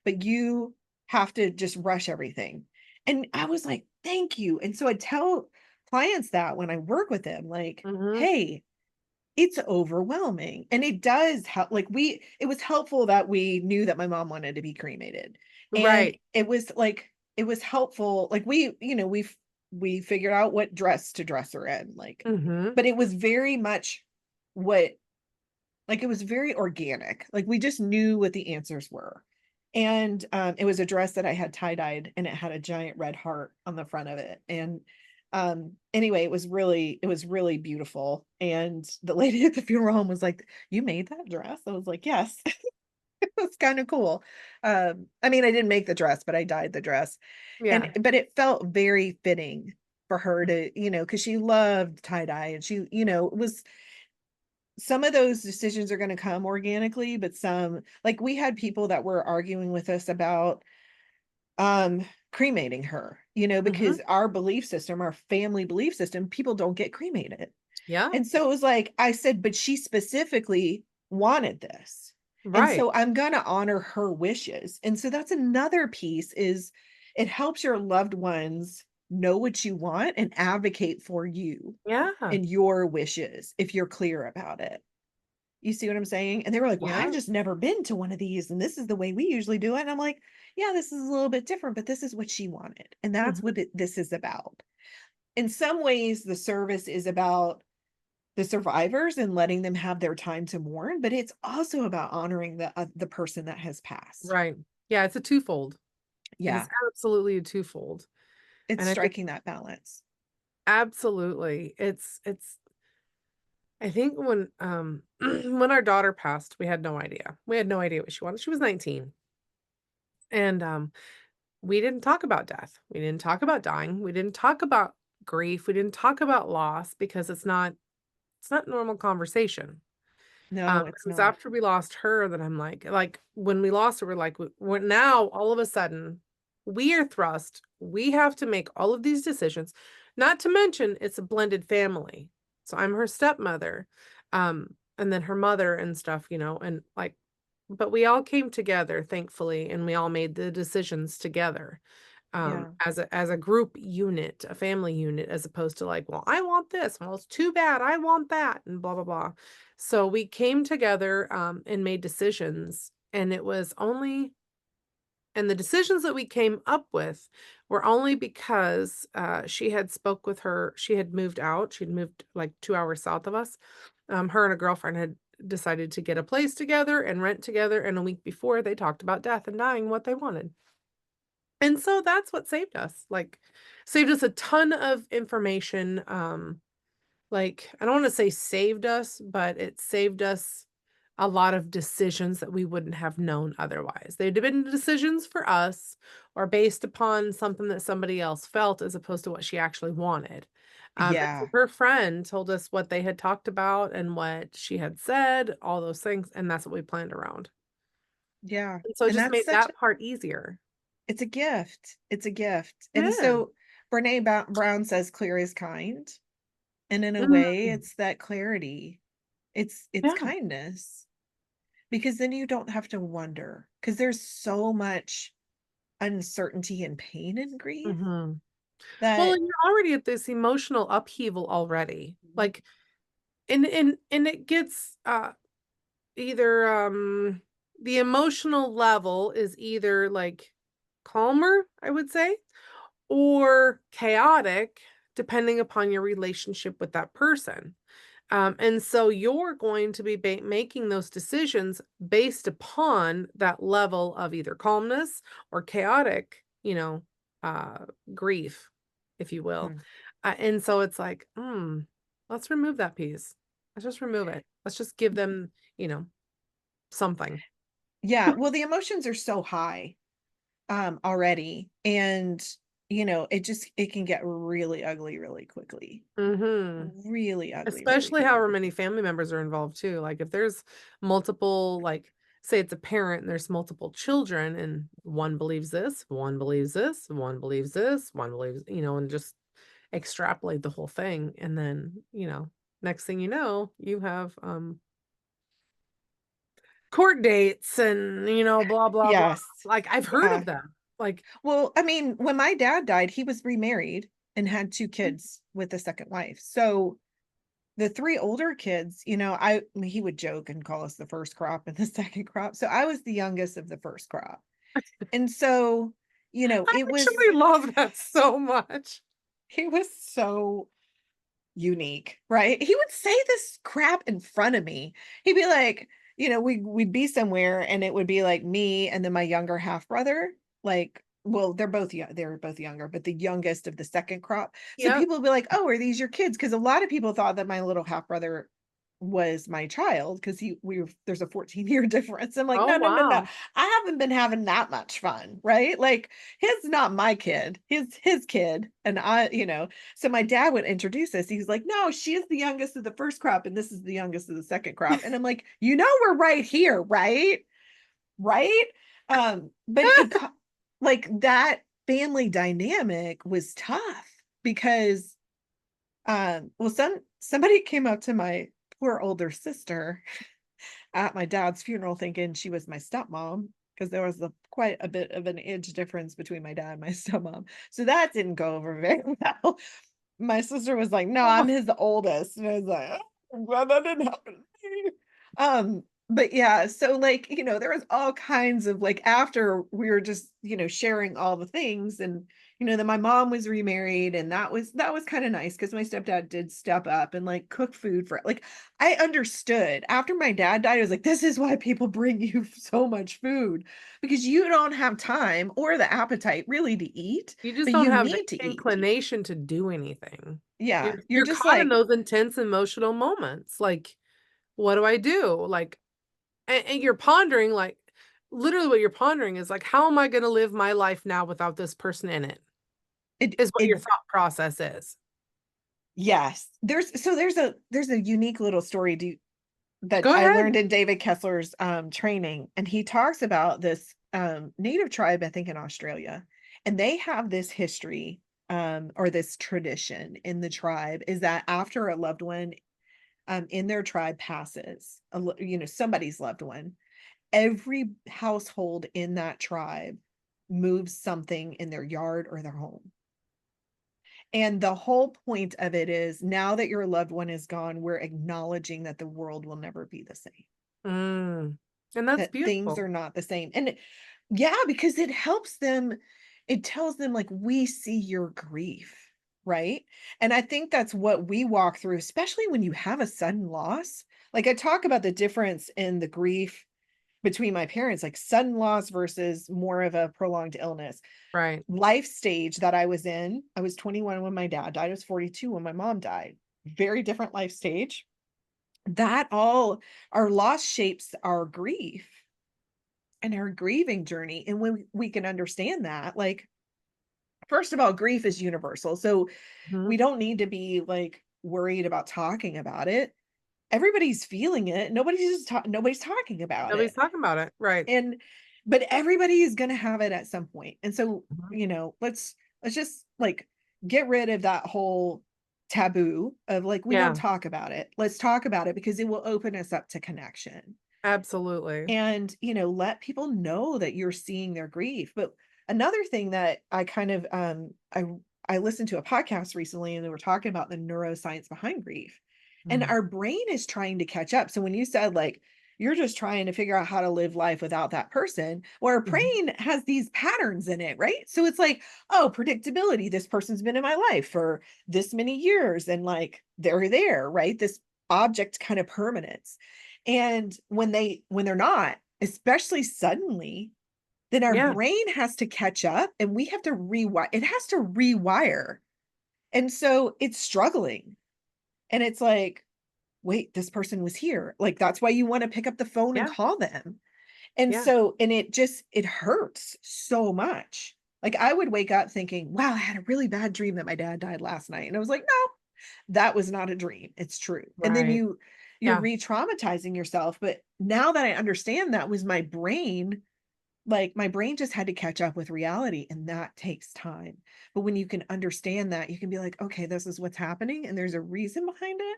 but you have to just rush everything. And I was like, thank you. And so I tell clients that when I work with them, like, Mhm, hey, it's overwhelming, and it does help, like, it was helpful that we knew that my mom wanted to be cremated, and right, it was helpful, like, we figured out what dress to dress her in, like, mhm, but it was very much what like, it was very organic, like, we just knew what the answers were, and, it was a dress that I had tie-dyed, and it had a giant red heart on the front of it, and, anyway, it was really beautiful, and the lady at the funeral home was like, "You made that dress?" I was like, "Yes." It was kinda cool. I mean, I didn't make the dress, but I dyed the dress, yeah, but it felt very fitting for her to, because she loved tie-dye, and it was some of those decisions are gonna come organically, but some like, we had people that were arguing with us about, cremating her, mhm, because our belief system, our family belief system, people don't get cremated. yeah, And so it was like, I said, "But she specifically wanted this, and right, so I'm gonna honor her wishes." And so that's another piece is it helps your loved ones know what you want and advocate for you yeah, and your wishes if you're clear about it. You see what I'm saying? And they were like, "Well, I've yeah, just never been to one of these, and this is the way we usually do it." And I'm like, "Yeah, this is a little bit different, but this is what she wanted, and that's mhm, what this is about." In some ways, the service is about the survivors and letting them have their time to mourn, but it's also about honoring the person that has passed. right. Yeah, it's a twofold. It is Yeah, absolutely a twofold, it's and I think striking that balance. absolutely, I think when, when our daughter passed, we had no idea. We had no idea what she wanted. She was 19, and, we didn't talk about death. We didn't talk about dying. We didn't talk about grief. We didn't talk about loss because it's not normal conversation. No, It it's was not. after we lost her that I'm like, when we lost her, we're like, we're now all of a sudden, we are thrust, we have to make all of these decisions, not to mention it's a blended family. So I'm her stepmother, and then her mother and stuff, and like, but we all came together, thankfully, and we all made the decisions together, Yeah. as a group unit, a family unit, as opposed to like, well, I want this. Well, it's too bad. I want that, and blah blah blah. So we came together, and made decisions, and it was only and the decisions that we came up with were only because she had spoke with her. She had moved out. She'd moved like 2 hours south of us. Her and a girlfriend had decided to get a place together and rent together. And a week before, they talked about death and dying, what they wanted. And so that's what saved us, like, saved us a ton of information, like, I don't wanna say saved us, but it saved us a lot of decisions that we wouldn't have known otherwise. They'd have been decisions for us or based upon something that somebody else felt as opposed to what she actually wanted. And so Yeah. her friend told us what they had talked about and what she had said, all those things, and that's what we planned around. Yeah. And so it And just that's made such that part easier. it's a gift. It's a gift. And Yeah. so Brown says clear is kind. And in a way, Mhm. it's that clarity. It's Yeah. kindness. Because then you don't have to wonder. Because there's so much uncertainty and pain and grief Mhm. Well, that and you're already at this emotional upheaval already. Like, and it gets, either, the emotional level is either, like, calmer, I would say, or chaotic, depending upon your relationship with that person. And so you're going to be making those decisions based upon that level of either calmness or chaotic, uh, grief, if you will. Mhm. And so it's like, let's remove that piece. Let's just remove it. Let's just give them, you know, something. Yeah, well, the emotions are so high already. And it can get really ugly really quickly. Hmm. Really ugly really Especially however quickly. many family members are involved too. Like if there's multiple, like say it's a parent and there's multiple children and one believes this, one believes this, one believes this, one believes, and just extrapolate the whole thing. And then, next thing you know, you have court dates and, blah, blah, blah. Yes. Like I've heard Yeah. of them. Like, Well, I mean, when my dad died, he was remarried and had two mm, kids with a second wife. So the three older kids, he would joke and call us the first crop and the second crop. So I was the youngest of the first crop. And so, I actually love that so much. it was so unique, right? He would say this crap in front of me. He'd be like, we'd be somewhere and it would be like me and then my younger half brother. Like, well, they're both younger, but the youngest of the second crop. So Yep. people would be like, "Oh, are these your kids?" Because a lot of people thought that my little half brother was my child because there's a 14-year difference. I'm like, Oh, no, no, no, no. wow. I haven't been having that much fun, right? Like his not my kid, his kid. And so my dad would introduce us. He's like, no, she is the youngest of the first crop, and this is the youngest of the second crop. And I'm like, we're right here, right? Right. But like that family dynamic was tough because well, somebody came up to my poor older sister at my dad's funeral thinking she was my stepmom because there was quite a bit of an age difference between my dad and my stepmom. So that didn't go over very well. My sister was like, "No, I'm his oldest." And I was like, "Oh, I'm glad that didn't happen to me." But yeah, so like, there was all kinds of like after we were just, sharing all the things and then my mom was remarried and that was kind of nice because my stepdad did step up and like cook food for like I understood after my dad died. I was like, this is why people bring you so much food because you don't have time or the appetite really to eat, You just but don't you have the need to eat. inclination to do anything. Yeah, You're you're you're just caught in like, those intense emotional moments, like, "What do I do?" Like, and you're pondering, like literally what you're pondering is, like, "How am I gonna live my life now without this person in it?" it Is what it your thought process is. yes. There's a unique little story. that Go I ahead. learned in David Kessler's training, and he talks about this native tribe, I think in Australia, and they have this history or this tradition in the tribe is that after a loved one in their tribe passes, somebody's loved one, every household in that tribe moves something in their yard or their home. And the whole point of it is now that your loved one is gone, we're acknowledging that the world will never be the same, Mm. And that's that things beautiful. are not the same. And yeah, because it helps them, it tells them, like, we see your grief, right? And I think that's what we walk through, especially when you have a sudden loss. Like, I talk about the difference in the grief between my parents, like sudden loss versus more of a prolonged illness. Right. Life stage that I was in, I was 21 when my dad died. I was 42 when my mom died. Very different life stage. That all, our loss shapes our grief and our grieving journey. And when we can understand that, like, first of all, grief is universal. So Mhm. we don't need to be like worried about talking about it. Everybody's feeling it. Nobody's talking about Nobody's it. talking about it. Right. And but everybody is going to have it at some point. And so, Mhm. let's just like get rid of that whole taboo of like we don't Yeah, talk about it. Let's talk about it because it will open us up to connection. absolutely. And, let people know that you're seeing their grief. But another thing that I kind of I listened to a podcast recently and they were talking about the neuroscience behind grief. And Mm. our brain is trying to catch up. So when you said like you're just trying to figure out how to live life without that person, well, our Mhm. brain has these patterns in it, right? So it's like, oh, predictability. This person's been in my life for this many years, and like they're there, right? This object kind of permanence. And when they're not, especially suddenly, then our Yeah, brain has to catch up and we have to rewire. It has to rewire. And so it's struggling. And it's like, wait, this person was here. Like that's why you want to pick up the phone and yeah, call them. And yeah, so, and it hurts so much. Like I would wake up thinking, wow, I had a really bad dream that my dad died last night. And I was like, no, that was not a dream. It's true. And then right. you're Yeah, re-traumatizing yourself. But now that I understand that was my brain, like my brain just had to catch up with reality and that takes time. But when you can understand that, you can be like, okay, this is what's happening and there's a reason behind it.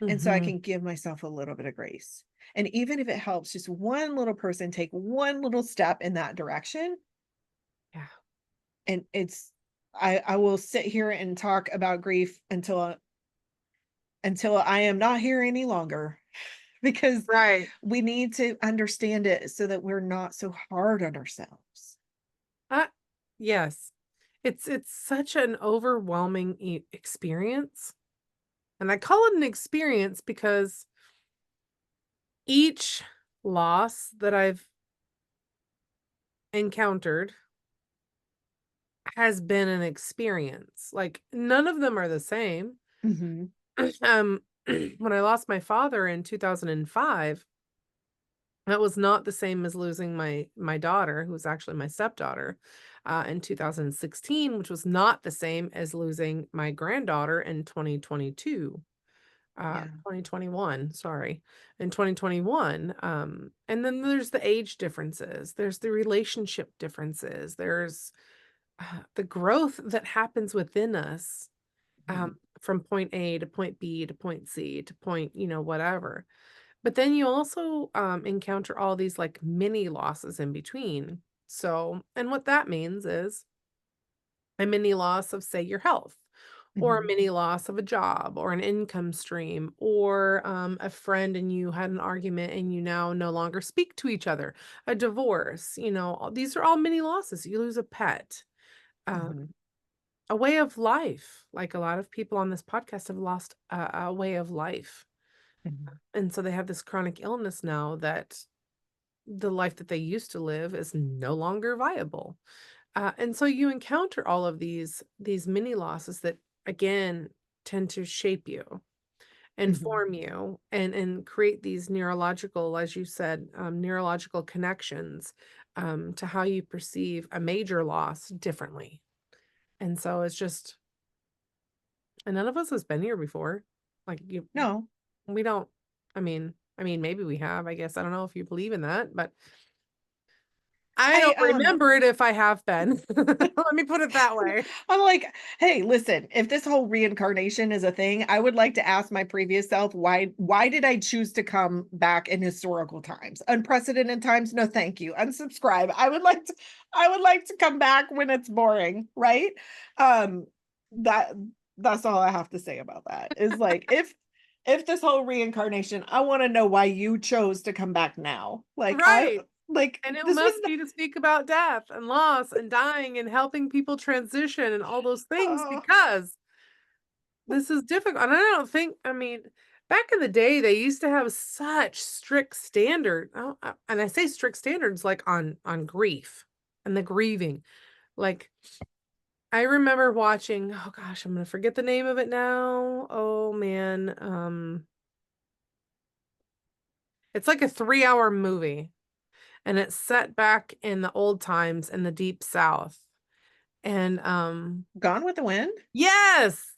And so I mhm, can give myself a little bit of grace. And even if it helps just one little person take one little step in that direction, yeah, and I will sit here and talk about grief until I am not here any longer because right. we need to understand it so that we're not so hard on ourselves. Uh, yes. It's such an overwhelming experience. And I call it an experience because each loss that I've encountered has been an experience. Like none of them are the same. Mhm. Um when I lost my father in 2005, that was not the same as losing my daughter, who was actually my stepdaughter, in 2016, which was not the same as losing my granddaughter in Yeah. 2021, sorry, in 2021. And then there's the age differences, there's the relationship differences, there's the growth that happens within us, Mhm. from point A to point B to point C to point, whatever. But then you also, encounter all these, like, mini losses in between. So and what that means is a mini loss of, say, your health, or a Mhm. mini loss of a job, or an income stream, or, a friend and you had an argument and you now no longer speak to each other, a divorce, all these are all mini losses. You lose a pet, um, Mhm. a way of life, like, a lot of people on this podcast have lost a way of life, Mhm. and so they have this chronic illness now that the life that they used to live is no longer viable. And so you encounter all of these mini losses that again tend to shape you and Mhm. form you and create these neurological, as you said, neurological connections, to how you perceive a major loss differently. And so it's just, and none of us has been here before. Like you, No. we don't. I mean. I mean, maybe we have, I guess. I don't know if you believe in that, but I I don't remember it if I have been. Let me put it that way. I'm like, hey, listen, if this whole reincarnation is a thing, I would like to ask my previous self, why did I choose to come back in historical times? Unprecedented times? No, thank you. Unsubscribe. I would like to come back when it's boring, right? Um, that that's all I have to say about that. Is like if this whole reincarnation, I want to know why you chose to come back now. Right. Like And it this was must be to speak about death and loss and dying and helping people transition and all those things oh, because this is difficult. And I don't think, I mean, back in the day, they used to have such strict standard. And I say strict standards like on grief and the grieving. Like I remember watching, oh gosh, I'm gonna forget the name of it now. Oh man. It's like a 3-hour movie and it's set back in the old times in the deep south. And Gone with the Wind. yes.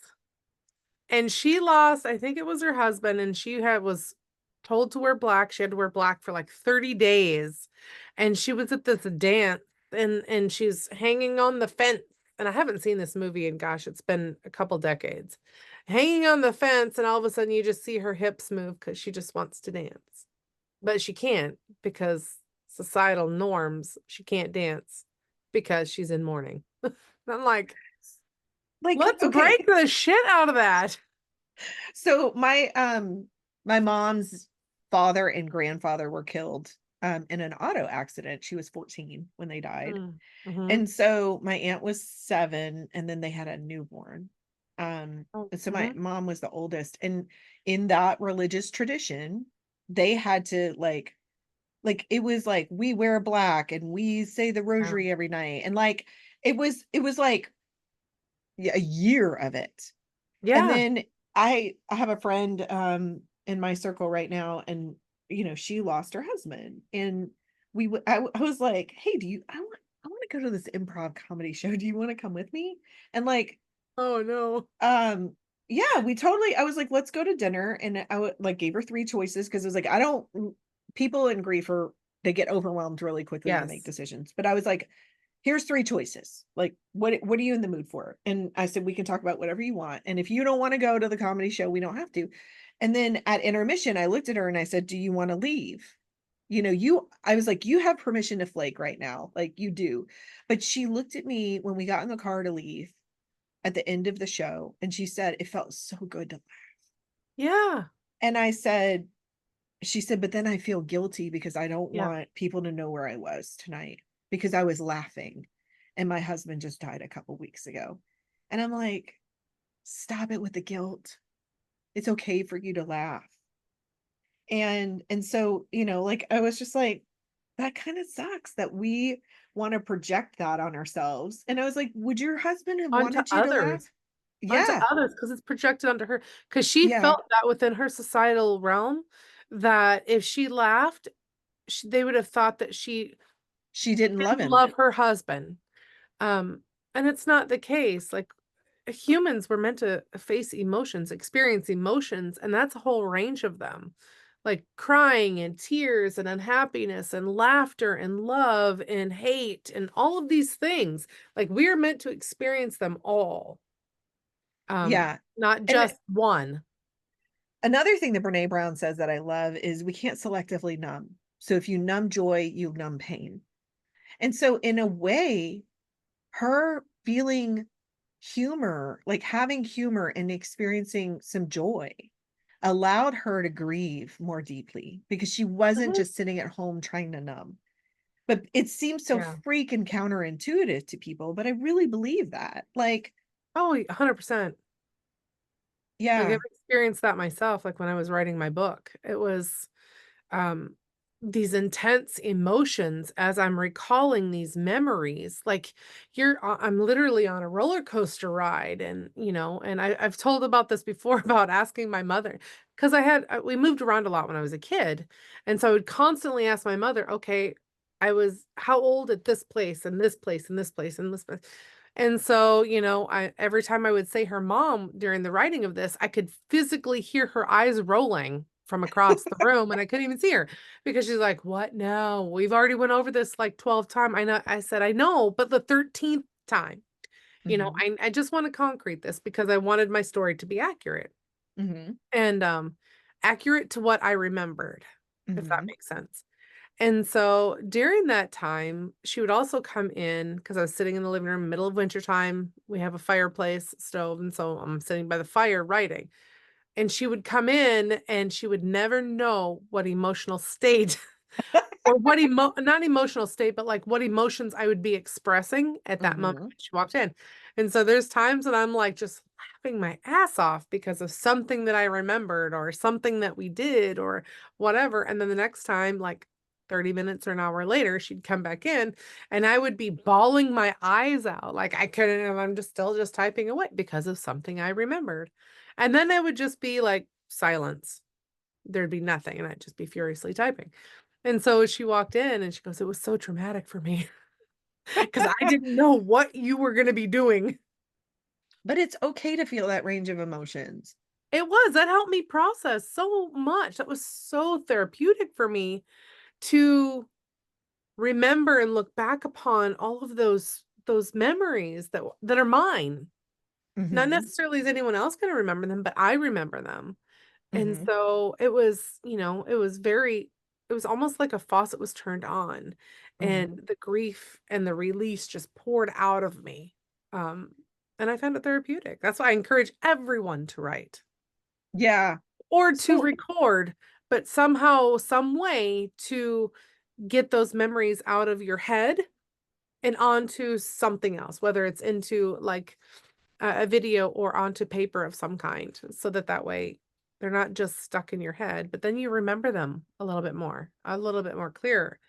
And she lost, I think it was her husband, and she was told to wear black. She had to wear black for like 30 days. And she was at this dance and she's hanging on the fence. And I haven't seen this movie in gosh, it's been a couple decades. Hanging on the fence, and all of a sudden you just see her hips move because she just wants to dance. But she can't because societal norms, she can't dance because she's in mourning. I'm Like, let's okay. break the shit out of that. So my mom's father and grandfather were killed in an auto accident. She was 14 when they died. Mhm. And so my aunt was 7 and then they had a newborn. Oh, And so my mhm. mom was the oldest, and in that religious tradition, they had to like it was like we wear black and we say the Yeah. rosary every night, and like it was like a year of it. And Yeah. then I have a friend in my circle right now, and she lost her husband, and I was like, hey, I want to go to this improv comedy show, do you want to come with me? And like Oh no. yeah, we totally, I was like, let's go to dinner, and like gave her 3 choices because it was like, I don't people in grief are, they get overwhelmed really quickly to make Yes. decisions, but I was like, here's 3 choices. Like, what are you in the mood for? And I said, we can talk about whatever you want. And if you don't want to go to the comedy show, we don't have to. And then at intermission, I looked at her and I said, do you want to leave? I was like, you have permission to flake right now. Like you do. But she looked at me when we got in the car to leave at the end of the show, and she said, it felt so good to laugh. Yeah. And she said, but then I feel guilty because I don't Yeah. want people to know where I was tonight because I was laughing and my husband just died a couple weeks ago. And I'm like, stop it with the guilt. It's okay for you to laugh. And so, like I was just like, that kind of sucks that we want to project that on ourselves. And I was like, would your husband have Onto wanted you to laugh? others. Onto Yeah. others because it's projected onto her. Because she Yeah. felt that within her societal realm that if she laughed, they would have thought that she She didn't love didn't him. love her husband. Um, and it's not the case. Like humans were meant to face emotions, experience emotions, and that's a whole range of them. Like crying and tears and unhappiness and laughter and love and hate and all of these things. Like we are meant to experience them all. Yeah. Not And just one. another thing that Brene Brown says that I love is we can't selectively numb. So if you numb joy, you numb pain. And so in a way, her feeling humor, like having humor and experiencing some joy, allowed her to grieve more deeply because she wasn't Mhm. just sitting at home trying to numb. But it seems so Yeah. freaking counterintuitive to people, but I really believe that. Like, Oh, 100%. Like I've yeah, experienced that myself, like when I was writing my book. It was um these intense emotions as I'm recalling these memories. Like I'm literally on a roller coaster ride, and and I've told about this before about asking my mother because we moved around a lot when I was a kid, and so I would constantly ask my mother, okay, I was how old at this place and this place and this place and this place. And so, I every time I would say her mom during the writing of this, I could physically hear her eyes rolling from across the room, and I couldn't even see her because she's like, "What? No, we've already went over this like 12 times." I know. I said, "I know, but the 13th time, Mhm. I just want to concrete this because I wanted my story to be accurate Mhm. and accurate to what I remembered, if that Mhm. makes sense." And so during that time, she would also come in because I was sitting in the living room, middle of winter time. We have a fireplace stove, and so I'm sitting by the fire writing. And she would come in and she would never know what emotional state or what not emotional state, but like what emotions I would be expressing at that moment Mhm. when she walked in. And so there's times when I'm like just laughing my ass off because of something that I remembered or something that we did or whatever. And then the next time, like 30 minutes or an hour later, she'd come back in and I would be bawling my eyes out. Like I couldn't, and I'm just still just typing away because of something I remembered. And then I would just be like silence. There'd be nothing, and I'd just be furiously typing. And so she walked in and she goes, "It was so traumatic for me because I didn't know what you were gonna be doing." But it's okay to feel that range of emotions. It was, that helped me process so much. That was so therapeutic for me to remember and look back upon all of those memories that are mine. Not Mhm. necessarily is anyone else gonna remember them, but I remember them. And Mhm. so it was, it was almost like a faucet was turned on and Mhm. the grief and the release just poured out of me. Um, and I found it therapeutic. That's why I encourage everyone to write Yeah. or to So record, but somehow, some way to get those memories out of your head and onto something else, whether it's into like a video or onto paper of some kind so that way they're not just stuck in your head, but then you remember them a little bit more clear.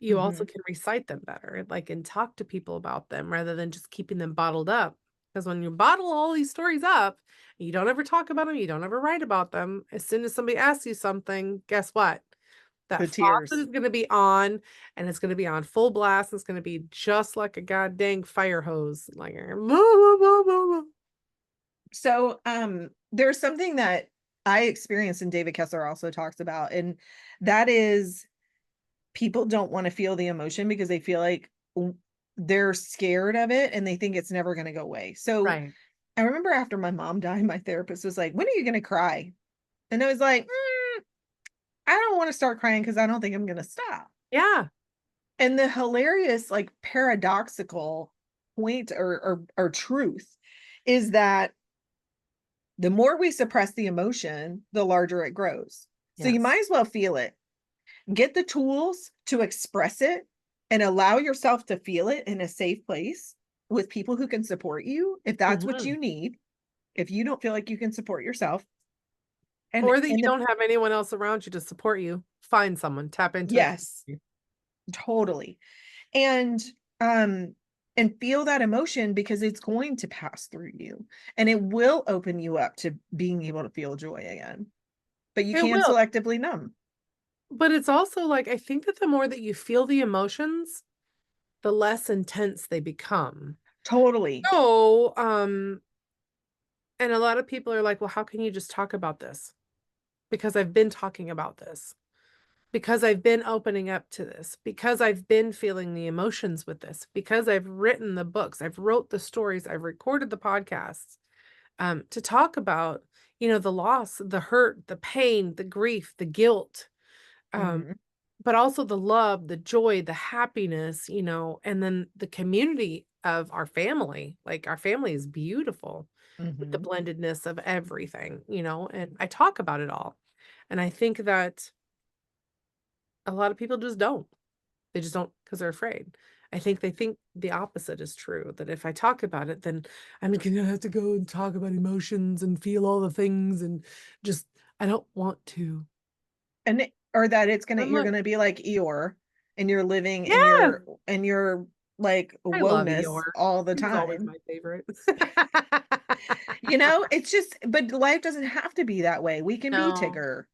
You also Mhm. can recite them better, like, and talk to people about them rather than just keeping them bottled up. Because when you bottle all these stories up, you don't ever talk about them, you don't ever write about them, as soon as somebody asks you something, guess what? That The faucet tears. is gonna be on, and it's gonna be on full blast, it's gonna be just like a god dang fire hose, like, So, there's something that I experienced and David Kessler also talks about, and that is people don't wanna feel the emotion because they feel like they're scared of it and they think it's never gonna go away. So, Right. I remember after my mom died, my therapist was like, "When are you gonna cry?" And I was like, I don't wanna start crying because I don't think I'm gonna stop." Yeah. And the hilarious, like, paradoxical point or truth is that the more we suppress the emotion, the larger it grows. So you Yes. might as well feel it. Get the tools to express it and allow yourself to feel it in a safe place with people who can support you if that's what Mhm. you need. If you don't feel like you can support yourself. And Or that you and the don't have anyone else around you to support you. Find someone, tap into a yes, community. totally. And um and feel that emotion because it's going to pass through you and it will open you up to being able to feel joy again. But you It can't will, selectively numb. but it's also like, I think that the more that you feel the emotions, the less intense they become. Totally. So, and a lot of people are like, "Well, how can you just talk about this?" Because I've been talking about this. Because I've been opening up to this. Because I've been feeling the emotions with this. Because I've written the books, I've wrote the stories, I've recorded the podcasts. To talk about, the loss, the hurt, the pain, the grief, the guilt, um, Mhm. but also the love, the joy, the happiness, and then the community of our family. Like our family is beautiful with the Mhm. blendedness of everything, and I talk about it all. And I think that a lot of people just don't. They just don't because they're afraid. I think they think the opposite is true, that if I talk about it, then I'm gonna have to go and talk about emotions and feel all the things and just I don't want to. And or that it's gonna I'm you're like, gonna be like Eeyore, and you're living "Yeah, in your, like, I love woeness Eeyore." all the He was always time. my favorite. It's just but life doesn't have to be that way. We can be No. Tigger.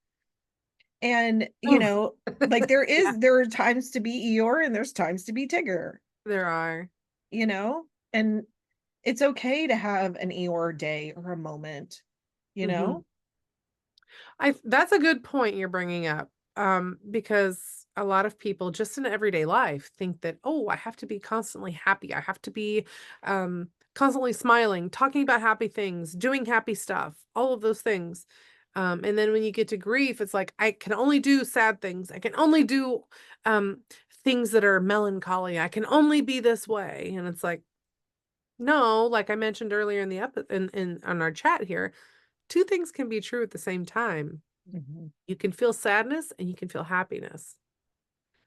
And, Oh. like, Yeah, there are times to be Eeyore and there's times to be Tigger, there are. you know? And it's okay to have an Eeyore day or a moment, you Mhm. know? That's a good point you're bringing up, because a lot of people just in everyday life think that, "Oh, I have to be constantly happy. I have to be, constantly smiling, talking about happy things, doing happy stuff," all of those things. And then when you get to grief, it's like, "I can only do sad things. I can only do, um, things that are melancholy. I can only be this way." And it's like, no, like I mentioned earlier in the in on our chat here, 2 things can be true at the same time. Mhm. You can feel sadness and you can feel happiness.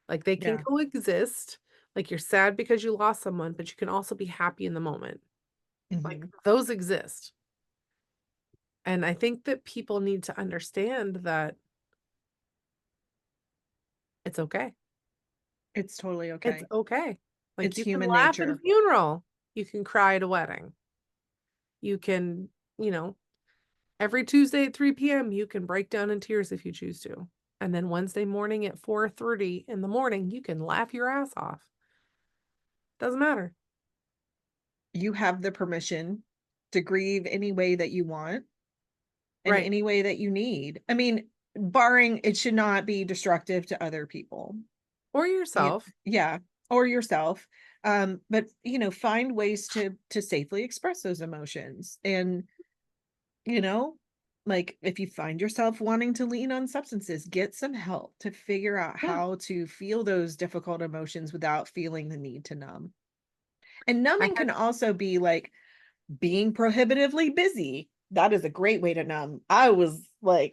Like, they can Yeah. coexist. Like, you're sad because you lost someone, but you can also be happy in the moment. Like, Mhm. those exist. And I think that people need to understand that it's okay. It's totally It's okay. okay. Like, It's you can human laugh at a nature. funeral. You can cry at a wedding. You can, you know, every Tuesday at 3 p.m., you can break down in tears if you choose to. And then Wednesday morning at 4:30 in the morning, you can laugh your ass off. Doesn't matter. You have the permission to grieve any way that you want in Right. any way that you need. I mean, barring it should not be destructive to other people. Or Yeah, yourself. yeah, or yourself. But find ways to safely express those emotions. And, you know, like if you find yourself wanting to lean on substances, get some help to figure out Yeah. how to feel those difficult emotions without feeling the need to numb. And I numbing had can also be like being prohibitively busy. That is a great way to numb. I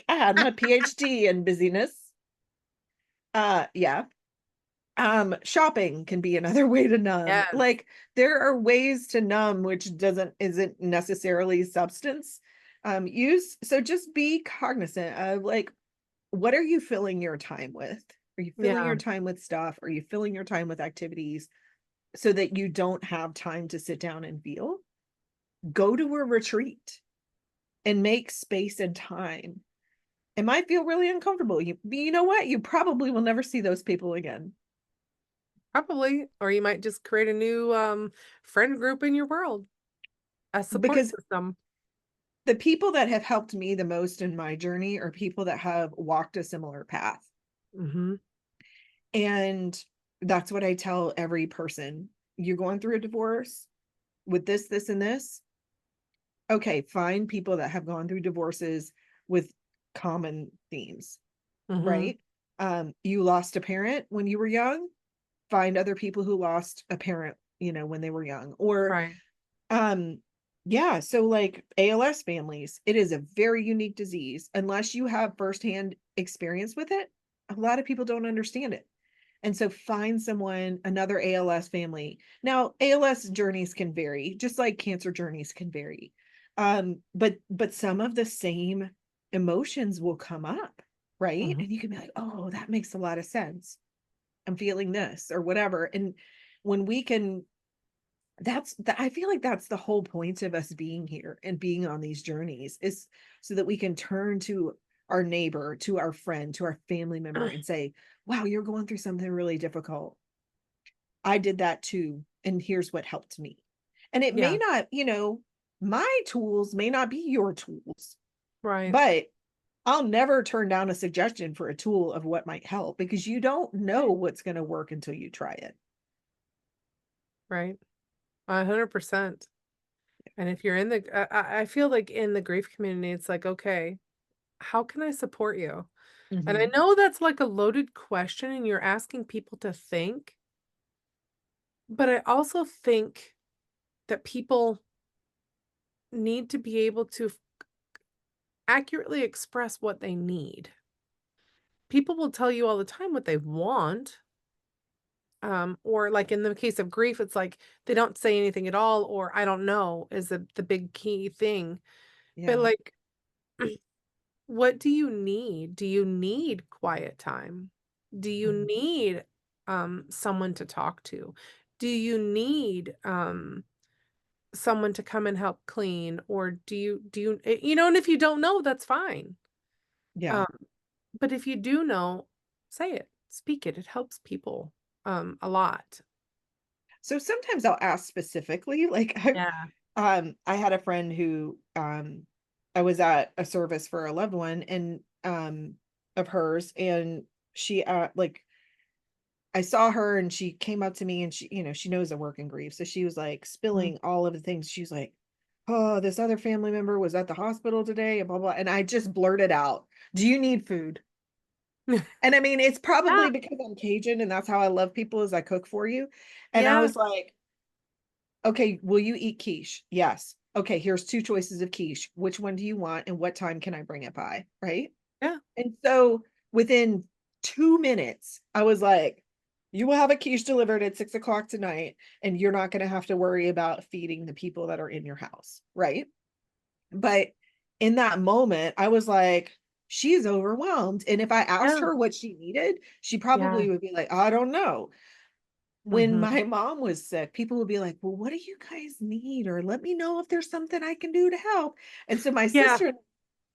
had my PhD in busyness. Yeah. Shopping can be another way to numb. yes. Like there are ways to numb which doesn't isn't necessarily substance use. So just be cognizant of like what are you filling your time with? Are you filling Yeah. your time with stuff? Are you filling your time with activities so that you don't have time to sit down and feel? Go to a retreat and make space and time. It might feel really uncomfortable. You know what? You probably will never see those people again. Probably. Or you might just create a new, friend group in your world, a support Because system. the people that have helped me the most in my journey are people that have walked a similar path. Mhm. And that's what I tell every person. You're going through a divorce with this, and this. Okay, find people that have gone through divorces with common themes, Mhm. right? You lost a parent when you were young, find other people who lost a parent, when they were young. Or Right. um yeah, so like ALS families, it is a very unique disease. Unless you have firsthand experience with it, a lot of people don't understand it. And so find someone, another ALS family. Now, ALS journeys can vary, just like cancer journeys can vary. But some of the same emotions will come up, right? Mhm. And you can be like, oh, that makes a lot of sense. I'm feeling this or whatever. And when we can, I feel like that's the whole point of us being here and being on these journeys is so that we can turn to our neighbor, to our friend, to our family member and say, wow, you're going through something really difficult. I did that too. And here's what helped me. And it may Yeah. not, my tools may not be your tools, Right. but I'll never turn down a suggestion for a tool of what might help because you don't know Right. what's going to work until you try it. Right. 100%. And if you're in the I feel like in the grief community, it's like, "Okay, how can I support you?" And I Mhm. know that's like a loaded question and you're asking people to think, but I also think that people need to be able to accurately express what they need. People will tell you all the time what they want, or like in the case of grief, it's like they don't say anything at all, or I don't know is the big key thing. But Yeah. like, what do you need? Do you need quiet time? Do you Mhm. need someone to talk to? Do you need someone to come and help clean, or and if you don't know, that's fine. Yeah. Um, but if you do know, say it, speak it. It helps people a lot. So sometimes I'll ask specifically, like Yeah. I had a friend who I was at a service for a loved one and of hers, and she like I saw her and she came up to me and she, she knows I work in grief. So she was like Mhm. spilling all of the things. She was like, "Oh, this other family member was at the hospital today," and blah, blah. And I just blurted out, "Do you need food?" And I mean, it's Yeah, probably because I'm Cajun and that's how I love people is I cook for you. And I yeah, was like, "Okay, will you eat quiche?" Yes. Okay, here's two choices of quiche. Which one do you want? And what time can I bring it by? Right. yeah, And so within 2 minutes, I was like, "You will have a quiche delivered at 6 o'clock tonight, and you're not going to have to worry about feeding the people that are in your house." Right. But in that moment, I was like, she's overwhelmed. And if I asked yeah, her what she needed, she yeah. probably would be like, "I don't know." When Mhm. my mom was sick, people would be like, "Well, what do you guys need? Or let me know if there's something I can do to help." And so my Yeah, sister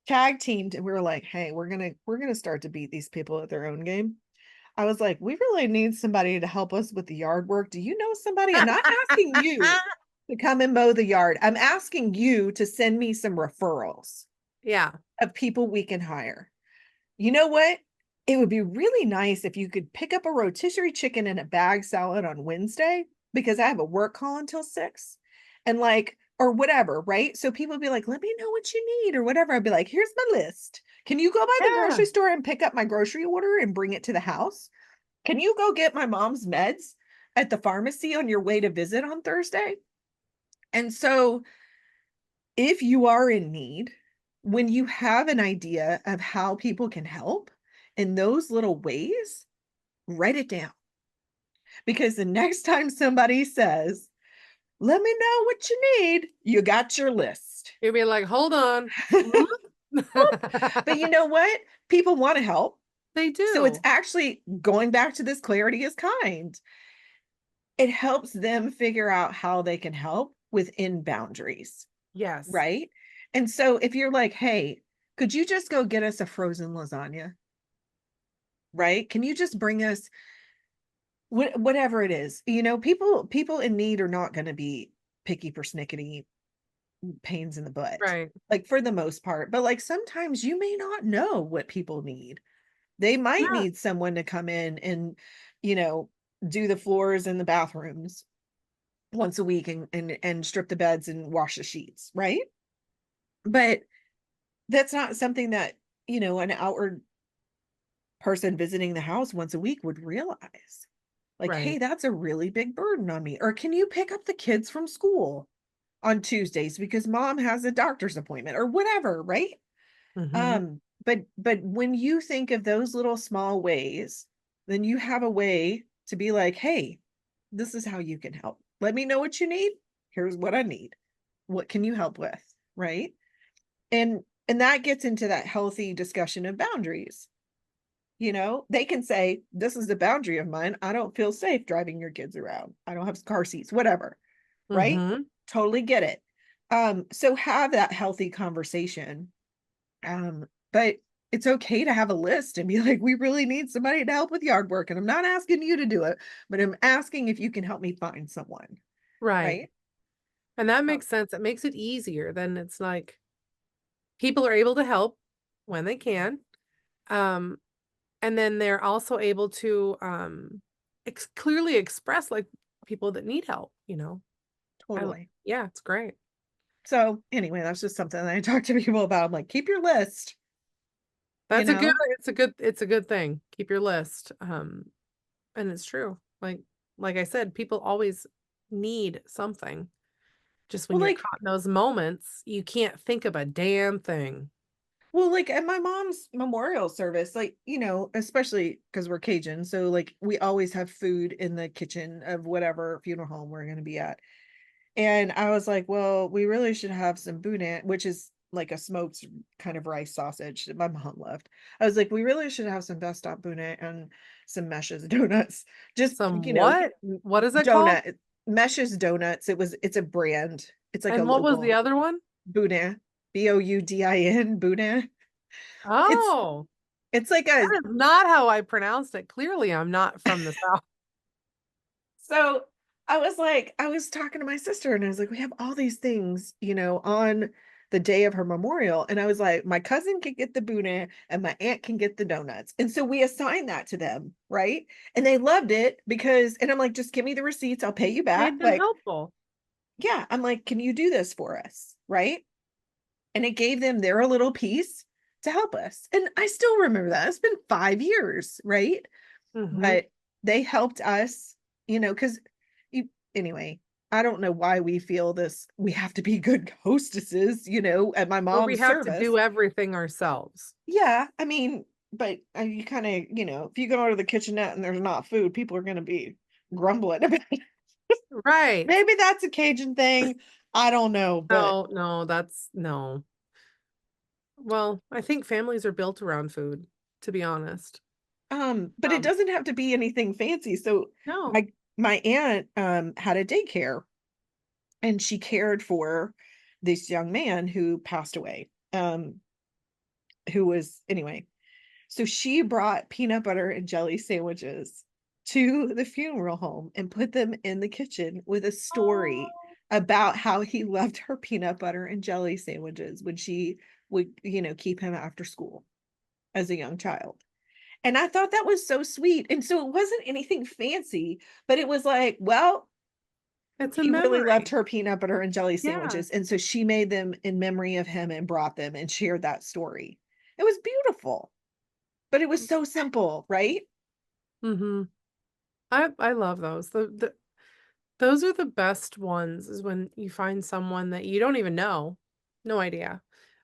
tag teamed and we were like, "Hey, we're gonna start to beat these people at their own game." I was like, "We really need somebody to help us with the yard work. Do you know somebody?" I'm not asking you to come and mow the yard. I'm asking you to send me some referrals yeah, of people we can hire. You know what? It would be really nice if you could pick up a rotisserie chicken and a bag salad on Wednesday because I have a work call until 6 and like, or whatever, right? So people would be like, "Let me know what you need," or whatever. I'd be like, "Here's my list. Can you go by the yeah. grocery store and pick up my grocery order and bring it to the house? Can you go get my mom's meds at the pharmacy on your way to visit on Thursday?" And so if you are in need, when you have an idea of how people can help in those little ways, write it down. Because the next time somebody says, "Let me know what you need," you got your list. You'd be like, "Hold on." But you know what? People want to help. They So it's do. actually going back to this clarity is kind. It helps them figure out how they can help within boundaries. Yes. Right? And so if you're like, "Hey, could you just go get us a frozen lasagna?" Right? Can you just bring us whatever it is? People in need are not going to be picky persnickety pains in the butt. Right. Like for the most part, but like sometimes you may not know what people need. They might Yeah, need someone to come in and, you know, do the floors and the bathrooms once a week and strip the beds and wash the sheets, right? But that's not something that, an outward person visiting the house once a week would realize. Like, "Hey, right. that's a really big burden on me." Or, "Can you pick up the kids from school on Tuesdays because mom has a doctor's appointment," or whatever, right? Mhm. But when you think of those little small ways, then you have a way to be like, "Hey, this is how you can help. Let me know what you need. Here's what I need. What can you help with?" Right? And that gets into that healthy discussion of boundaries. They can say, "This is the boundary of mine. I don't feel safe driving your kids around. I don't have car seats," whatever, right? Mhm. Totally get it. So have that healthy conversation. But it's okay to have a list and be like, "We really need somebody to help with yard work. And I'm not asking you to do it, but I'm asking if you can help me find someone." Right. Right? And that Oh, makes sense. It makes it easier. Then it's like people are able to help when they can. Um, and then they're also able to clearly express like people that need help. I totally. yeah, it's great. So anyway, that's just something that I talk to people about. I'm like, keep your list, you That's a good know? it's a good thing. Keep your list. And it's true. Like I said, people always need something. Just when Well, you're like caught in those moments, you can't think of a damn thing. Well, like at my mom's memorial service, like, especially because we're Cajun, so like we always have food in the kitchen of whatever funeral home we're going to be at. And I was like, "Well, we really should have some boudin," which is like a smoked kind of rice sausage that my mom loved. I was like, "We really should have some best stop boudin and some meshes donuts." Just, Some what? What is that called? donut meshes donuts. It's a brand. It's like a And what was the local other one? boudin, Boudin, boudin. It's Oh, it's like a that is not how I pronounced it. Clearly, I'm not from the South. So I was talking to my sister and I was like, "We have all these things, on the day of her memorial. And I was like, my cousin can get the boudin and my aunt can get the donuts. And so we assigned that to them, right? And they loved it because, and I'm like, just give me the receipts, I'll pay you back. Made them Like, helpful. yeah, I'm like, can you do this for us? Right. And it gave them their little piece to help us. And I still remember that. It's been 5 years, right? Mhm. But they helped us, because anyway, I don't know why we feel this, we have to be good hostesses, at my Or we mom's have to service. do everything ourselves. Yeah, I mean, but you kind of, if you go to the kitchenette and there's not food, people are going to be grumbling about it. Right. Maybe that's a Cajun thing. I don't know, but No, no, that's no. Well, I think families are built around food, to be honest. but it Um, doesn't have to be anything fancy. So no. my aunt had a daycare, and she cared for this young man who passed away. Who was anyway. So she brought peanut butter and jelly sandwiches to the funeral home and put them in the kitchen with a story Oh, about how he loved her peanut butter and jelly sandwiches when she would, keep him after school as a young child. And I thought that was so sweet. And so it wasn't anything fancy, but it was like, well, it's a he really loved memory. her peanut butter and jelly Yeah. sandwiches. And so she made them in memory of him and brought them and shared that story. It was beautiful, but it was so simple, right? Mm-hmm. I love those. Those are the best ones is when you find someone that you don't even know, no idea,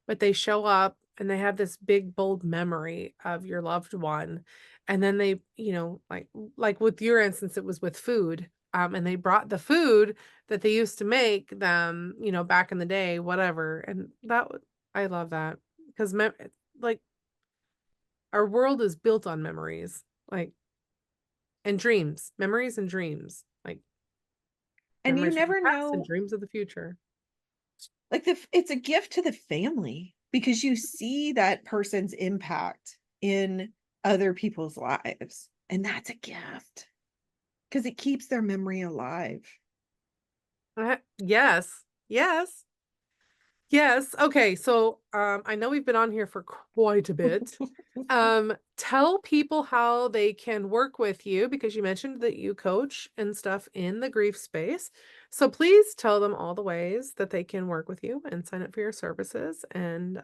but they show up and they have this big bold memory of your loved one. And then they, like with your instance, it was with food. And they brought the food that they used to make them, back in the day, whatever. And I love that because like our world is built on memories, like and dreams, memories and dreams, like And you memories from the never past and know, dreams of the future. like it's a gift to the family because you see that person's impact in other people's lives. And that's a gift because it keeps their memory alive. Yes. Yes. Yes. Okay. So, I know we've been on here for quite a bit. Tell people how they can work with you because you mentioned that you coach and stuff in the grief space. So please tell them all the ways that they can work with you and sign up for your services. And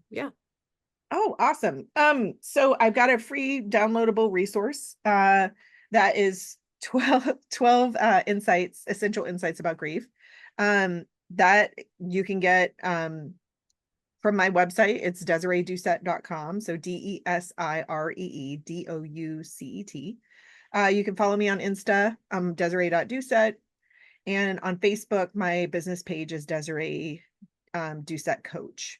yeah. Oh, awesome. So I've got a free downloadable resource that is 12 insights, essential insights about grief. That you can get from my website. It's DesireeDoucet.com. So DesireeDoucet. You can follow me on Insta. Desiree.Doucet. And on Facebook, my business page is Desiree Doucet Coach.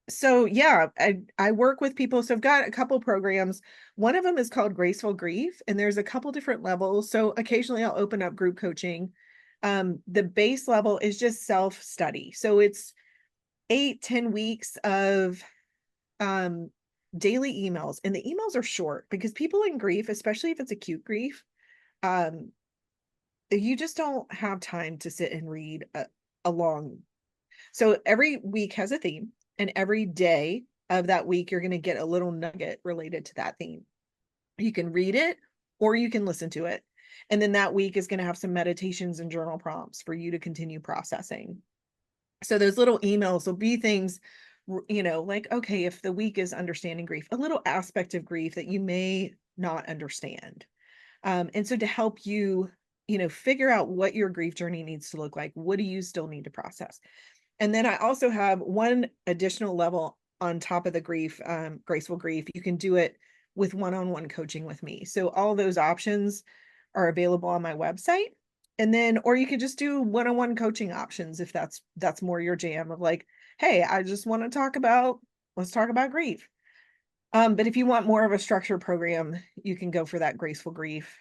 So yeah, I work with people. So I've got a couple programs. One of them is called Graceful Grief, and there's a couple different levels. So occasionally I'll open up group coaching. The base level is just self-study. So it's 8-10 weeks of um daily emails. And the emails are short because people in grief, especially if it's acute grief, um, you just don't have time to sit and read a long. So every week has a theme, and every day of that week, you're going to get a little nugget related to that theme. You can read it or you can listen to it. And then that week is going to have some meditations and journal prompts for you to continue processing. So those little emails will be things, like, okay, if the week is understanding grief, a little aspect of grief that you may not understand. And so to help you, figure out what your grief journey needs to look like, what do you still need to process? And then I also have one additional level on top of the grief, graceful grief. You can do it with one-on-one coaching with me. So all those options are available on my website. And then, or you could just do one-on-one coaching options if that's more your jam of like, hey, I just want to let's talk about grief. But if you want more of a structured program, you can go for that graceful grief.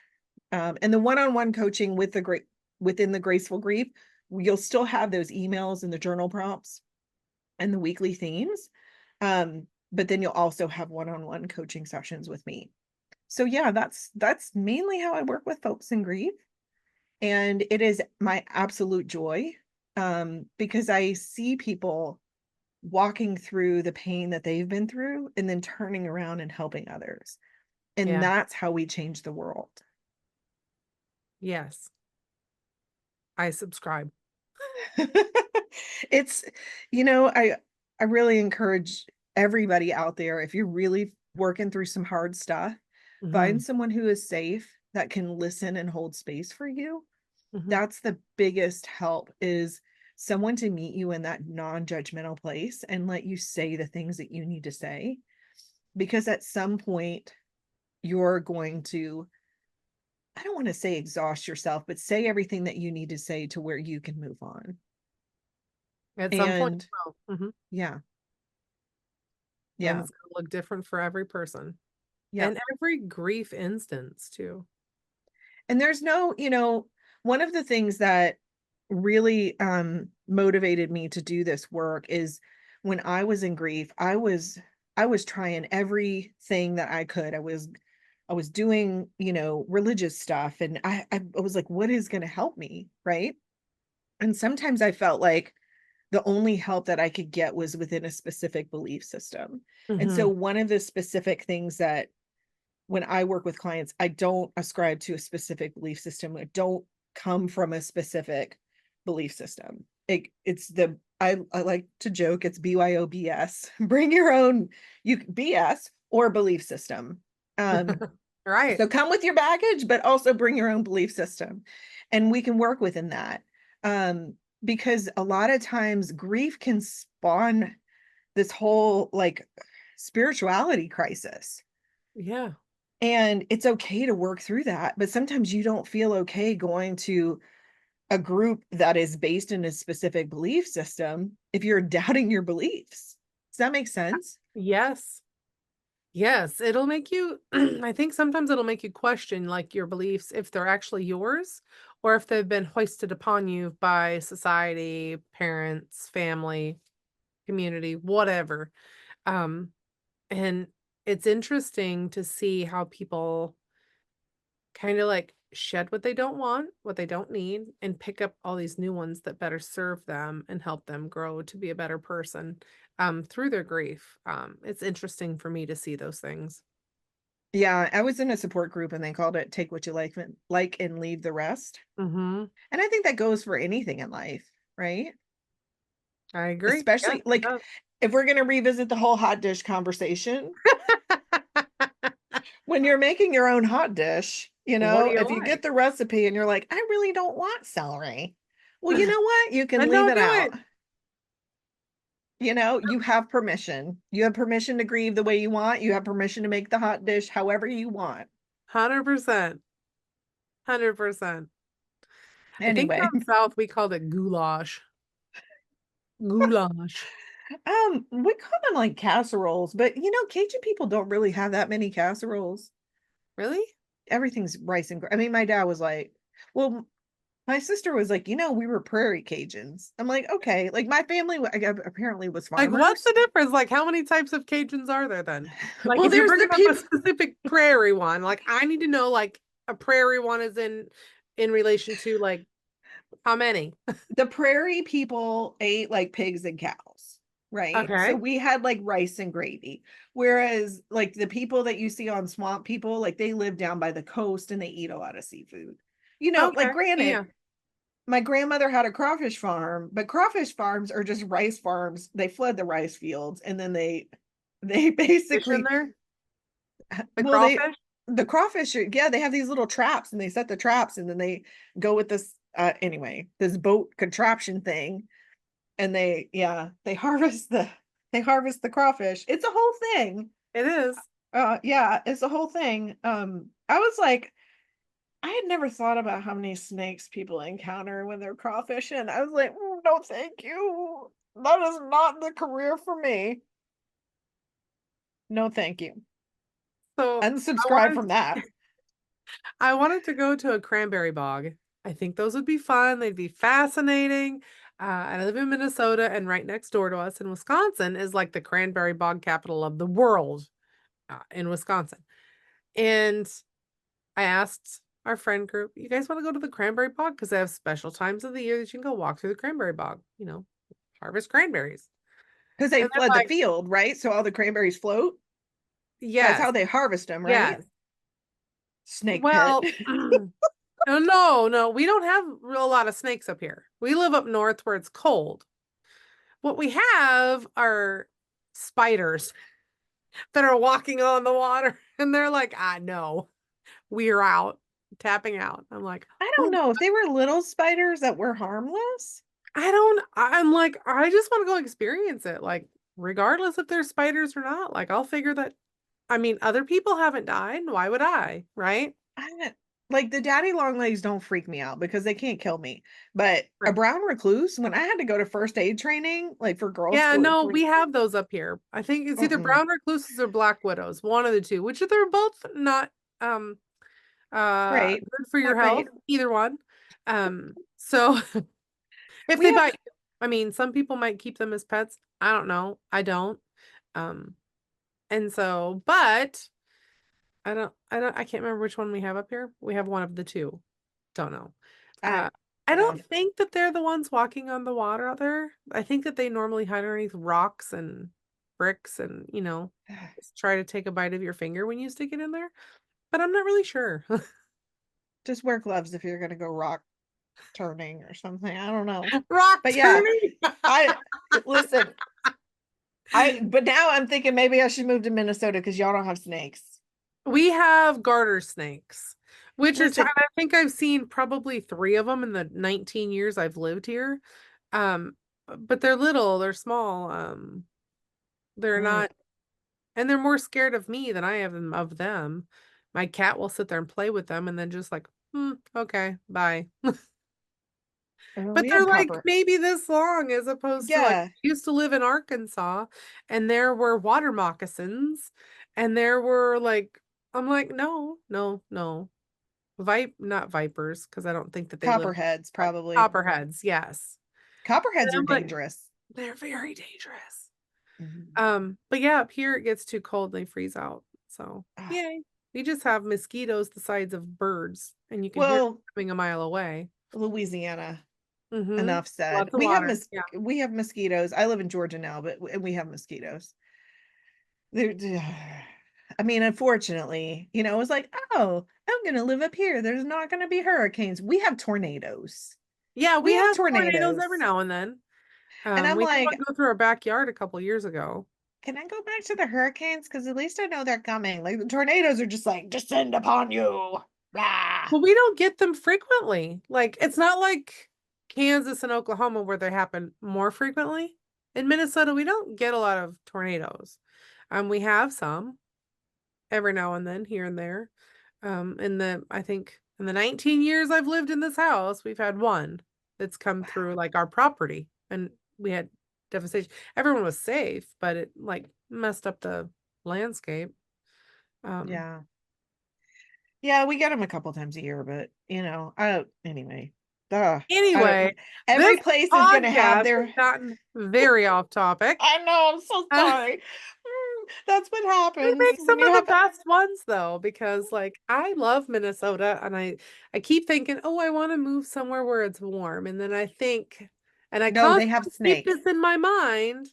And the one-on-one coaching within the graceful grief, you'll still have those emails and the journal prompts and the weekly themes. But then you'll also have one-on-one coaching sessions with me. So yeah, that's mainly how I work with folks in grief. And it is my absolute joy because I see people walking through the pain that they've been through and then turning around and helping others. And Yeah. that's how we change the world. Yes. I subscribe. It's, I really encourage everybody out there, if you're really working through some hard stuff, find Mhm. someone who is safe that can listen and hold space for you. Mhm. That's the biggest help, is someone to meet you in that non-judgmental place and let you say the things that you need to say. Because at some point you're going to, I don't want to say exhaust yourself, but say everything that you need to say to where you can move on. At some point, And well, mhm. yeah, And yeah, it's gonna look different for every person yeah. and every grief instance too. And there's no, one of the things that really motivated me to do this work is when I was in grief, I was trying everything that I could. I was doing, religious stuff, and I was like, what is going to help me, right? And sometimes I felt like the only help that I could get was within a specific belief system. And so Mhm. one of the specific things that, when I work with clients, I don't ascribe to a specific belief system. I don't come from a specific belief system. I like to joke, it's BYOBS. Bring your own BS or belief system. Right. So come with your baggage, but also bring your own belief system. And we can work within that. Um, because a lot of times grief can spawn this whole like spirituality crisis. Yeah. And it's okay to work through that, but sometimes you don't feel okay going to a group that is based in a specific belief system if you're doubting your beliefs. Does that make sense? Yes. Yes, it'll make you I think sometimes it'll make you question, like, your beliefs if they're actually yours or if they've been hoisted upon you by society, parents, family, community, whatever. Um, and it's interesting to see how people kinda, like, shed what they don't want, what they don't need, and pick up all these new ones that better serve them and help them grow to be a better person, through their grief. It's interesting for me to see those things. Yeah, I was in a support group and they called it take what you like and leave the rest. Mhm. And I think that goes for anything in life, right? I agree. Yes, Especially it like does. if we're going to revisit the whole hot dish conversation, when you're making your own hot dish, What do you if you get like? the recipe and you're like, I really don't want celery. Well, you know what? You can Then leave don't it do out. it. You have permission. You have permission to grieve the way you want. You have permission to make the hot dish however you want. 100%. 100%. I think Anyway, down south we called it goulash. Goulash. we call them like casseroles, but Cajun people don't really have that many casseroles. Really? Everything's rice and I mean, my dad was like, well, my sister was like, we were prairie Cajuns. I'm like, okay, like my family apparently was Like, what's farmers. the difference? Like, how many types of Cajuns are there then? Like, Well, if you're there's the bringing up a people, specific prairie one, like, I need to know, like, a prairie one is in relation to, like, how many? the prairie people ate like pigs and cows, right? So Okay. we had like rice and gravy. Whereas like the people that you see on Swamp People, like they live down by the coast and they eat a lot of seafood. Like Okay. granted, Yeah. my grandmother had a crawfish farm, but crawfish farms are just rice farms. They flood the rice fields and then they Fish in basically, there? The well, crawfish? the crawfish yeah, they have these little traps and they set the traps and then they go with this anyway, this boat contraption thing, and they harvest the crawfish. It's a whole thing. It is. Yeah, it's a whole thing. I was like, I had never thought about how many snakes people encounter when they're crawfishing. I was like, no, thank you. That is not the career for me. No, thank you. So, I Unsubscribe wanted from that. I wanted to go to a cranberry bog. I think those would be fun, they'd be fascinating. I live in Minnesota, and right next door to us in Wisconsin is, like, the cranberry bog capital of the world, in Wisconsin. And I asked our friend group, you guys want to go to the cranberry bog? Because they have special times of the year that you can go walk through the cranberry bog, harvest cranberries. Because they And they're flood the like, field, right? So all the cranberries float. That's yes, how they harvest them, right? yes. Snake pit. Well, no, no, we don't have a lot of snakes up here. We live up north where it's cold. What we have are spiders that are walking on the water, and they're like, no, we're out, tapping out. I'm like, I don't oh, know if they were little spiders that were harmless. I'm like, I just want to go experience it. Like, regardless if there's spiders or not, like, I'll figure that. I mean, other people haven't died. Why would I? Right? I don't- like the daddy long legs don't freak me out because they can't kill me. But a Right. brown recluse, when I had to go to first aid training, like for girls Yeah, going no, for we have those up here. I think it's either mm-mm. brown recluses or black widows, one of the two, which they're both not um Great. good for your Not health, great. either one. So if We they have bite you, I mean, some people might keep them as pets. I don't know. I don't. Um, and so, but I can't remember which one we have up here. We have one of the two. Don't know. I Uh, I yeah. don't think that they're the ones walking on the water out there. I think that they normally hide underneath rocks and bricks and, just try to take a bite of your finger when you stick it in there. But I'm not really sure. Just wear gloves if you're gonna go rock turning or something. I don't know. Rock But yeah, turning. I listen, but now I'm thinking maybe I should move to Minnesota because y'all don't have snakes. We have garter snakes, which are, Listen, I think I've seen probably 3 of them in the 19 years I've lived here. Um, but they're little, they're small. They're mm, not, and they're more scared of me than I am of them. My cat will sit there and play with them and then just like, okay, bye. But we they're have like copper. maybe this long as opposed to like Yeah. I used to live in Arkansas and there were water moccasins and there were like I'm like, no, no, no. Not vipers, because I don't think that they live Copperheads, like probably. copperheads, yes. And Copperheads are I'm like, dangerous. they're very dangerous. Mhm. But yeah, up here it gets too cold, they freeze out. So Ah, yay. We just have mosquitoes the size of birds, and you can hear them well, coming a mile away. Louisiana, Mm-hmm. enough said. Lots of water. Yeah. We have mosquitoes. I live in Georgia now, but we have mosquitoes. They're, I mean, unfortunately, it's like, oh, I'm gonna live up here. There's not gonna be hurricanes. We have tornadoes. Yeah, We we have have tornadoes every tornadoes. now and then. And I'm We had like, one go through our backyard a couple years ago. can I go back to the hurricanes? Because at least I know they're coming. Like the tornadoes are just like descend upon you. Rah. Well, we don't get them frequently. Like, it's not like Kansas and Oklahoma where they happen more frequently. In Minnesota, we don't get a lot of tornadoes. We have some every now and then here and there. I think in the 19 years I've lived in this house, we've had one that's come through Wow. like our property and we had devastation. Everyone was safe, but it like messed up the landscape. Um, Yeah. Yeah, we get them a couple times a year, but I don't anyway. I anyway, don't every this place is gonna have podcast has their gotten very off topic. I know, I'm so sorry. That's what They happens make when some you of the have best ones though, because like I love Minnesota and I keep thinking, oh, I want to move somewhere where it's warm. And then I think, and I no, they have constantly keep snakes. this in my mind.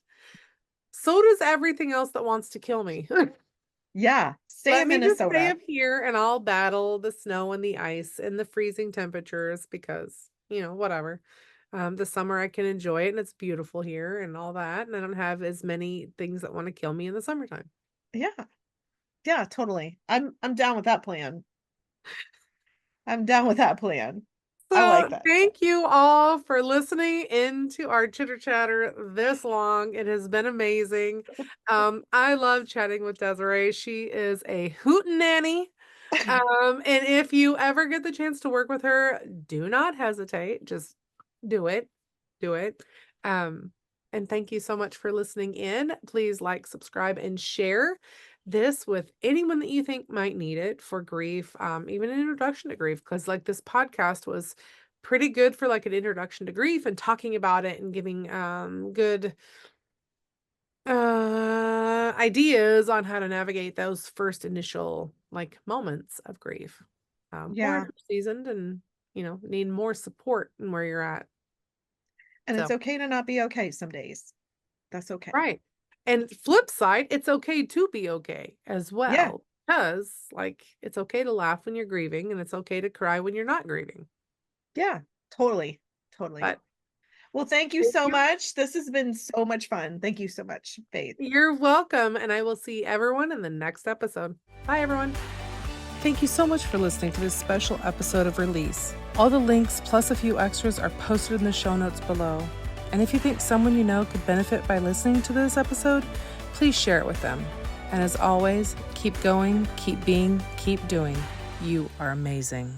So does everything else that wants to kill me. Yeah, stay Let in me just stay Minnesota. up here and I'll battle the snow and the ice and the freezing temperatures because, whatever. The summer I can enjoy it and it's beautiful here and all that. And I don't have as many things that want to kill me in the summertime. Yeah. Yeah, totally. I'm down with that plan. I'm down with that plan. I like So that. thank you all for listening into our chitter chatter this long. It has been amazing. I love chatting with Desiree. She is a hootenanny. And if you ever get the chance to work with her, do not hesitate. Just do it. Do it. Um, and thank you so much for listening in. Please like, subscribe, and share this with anyone that you think might need it for grief, even an introduction to grief, because like this podcast was pretty good for like an introduction to grief and talking about it and giving good ideas on how to navigate those first initial like moments of grief. or Yeah. you're seasoned and, need more support in where you're at. And it's So, okay to not be okay some days. That's okay. right. And flip side, it's okay to be okay as Yeah. well. Because, like, it's okay to laugh when you're grieving and it's okay to cry when you're not grieving. Yeah. Totally. Totally. But Well, thank you thank so you. much. This has been so much fun. Thank you so much, Faith. You're welcome. And I will see everyone in the next episode. Bye, everyone. Thank you so much for listening to this special episode of Release. All the links plus a few extras are posted in the show notes below. And if you think someone you know could benefit by listening to this episode, please share it with them. And as always, keep going, keep being, keep doing. You are amazing.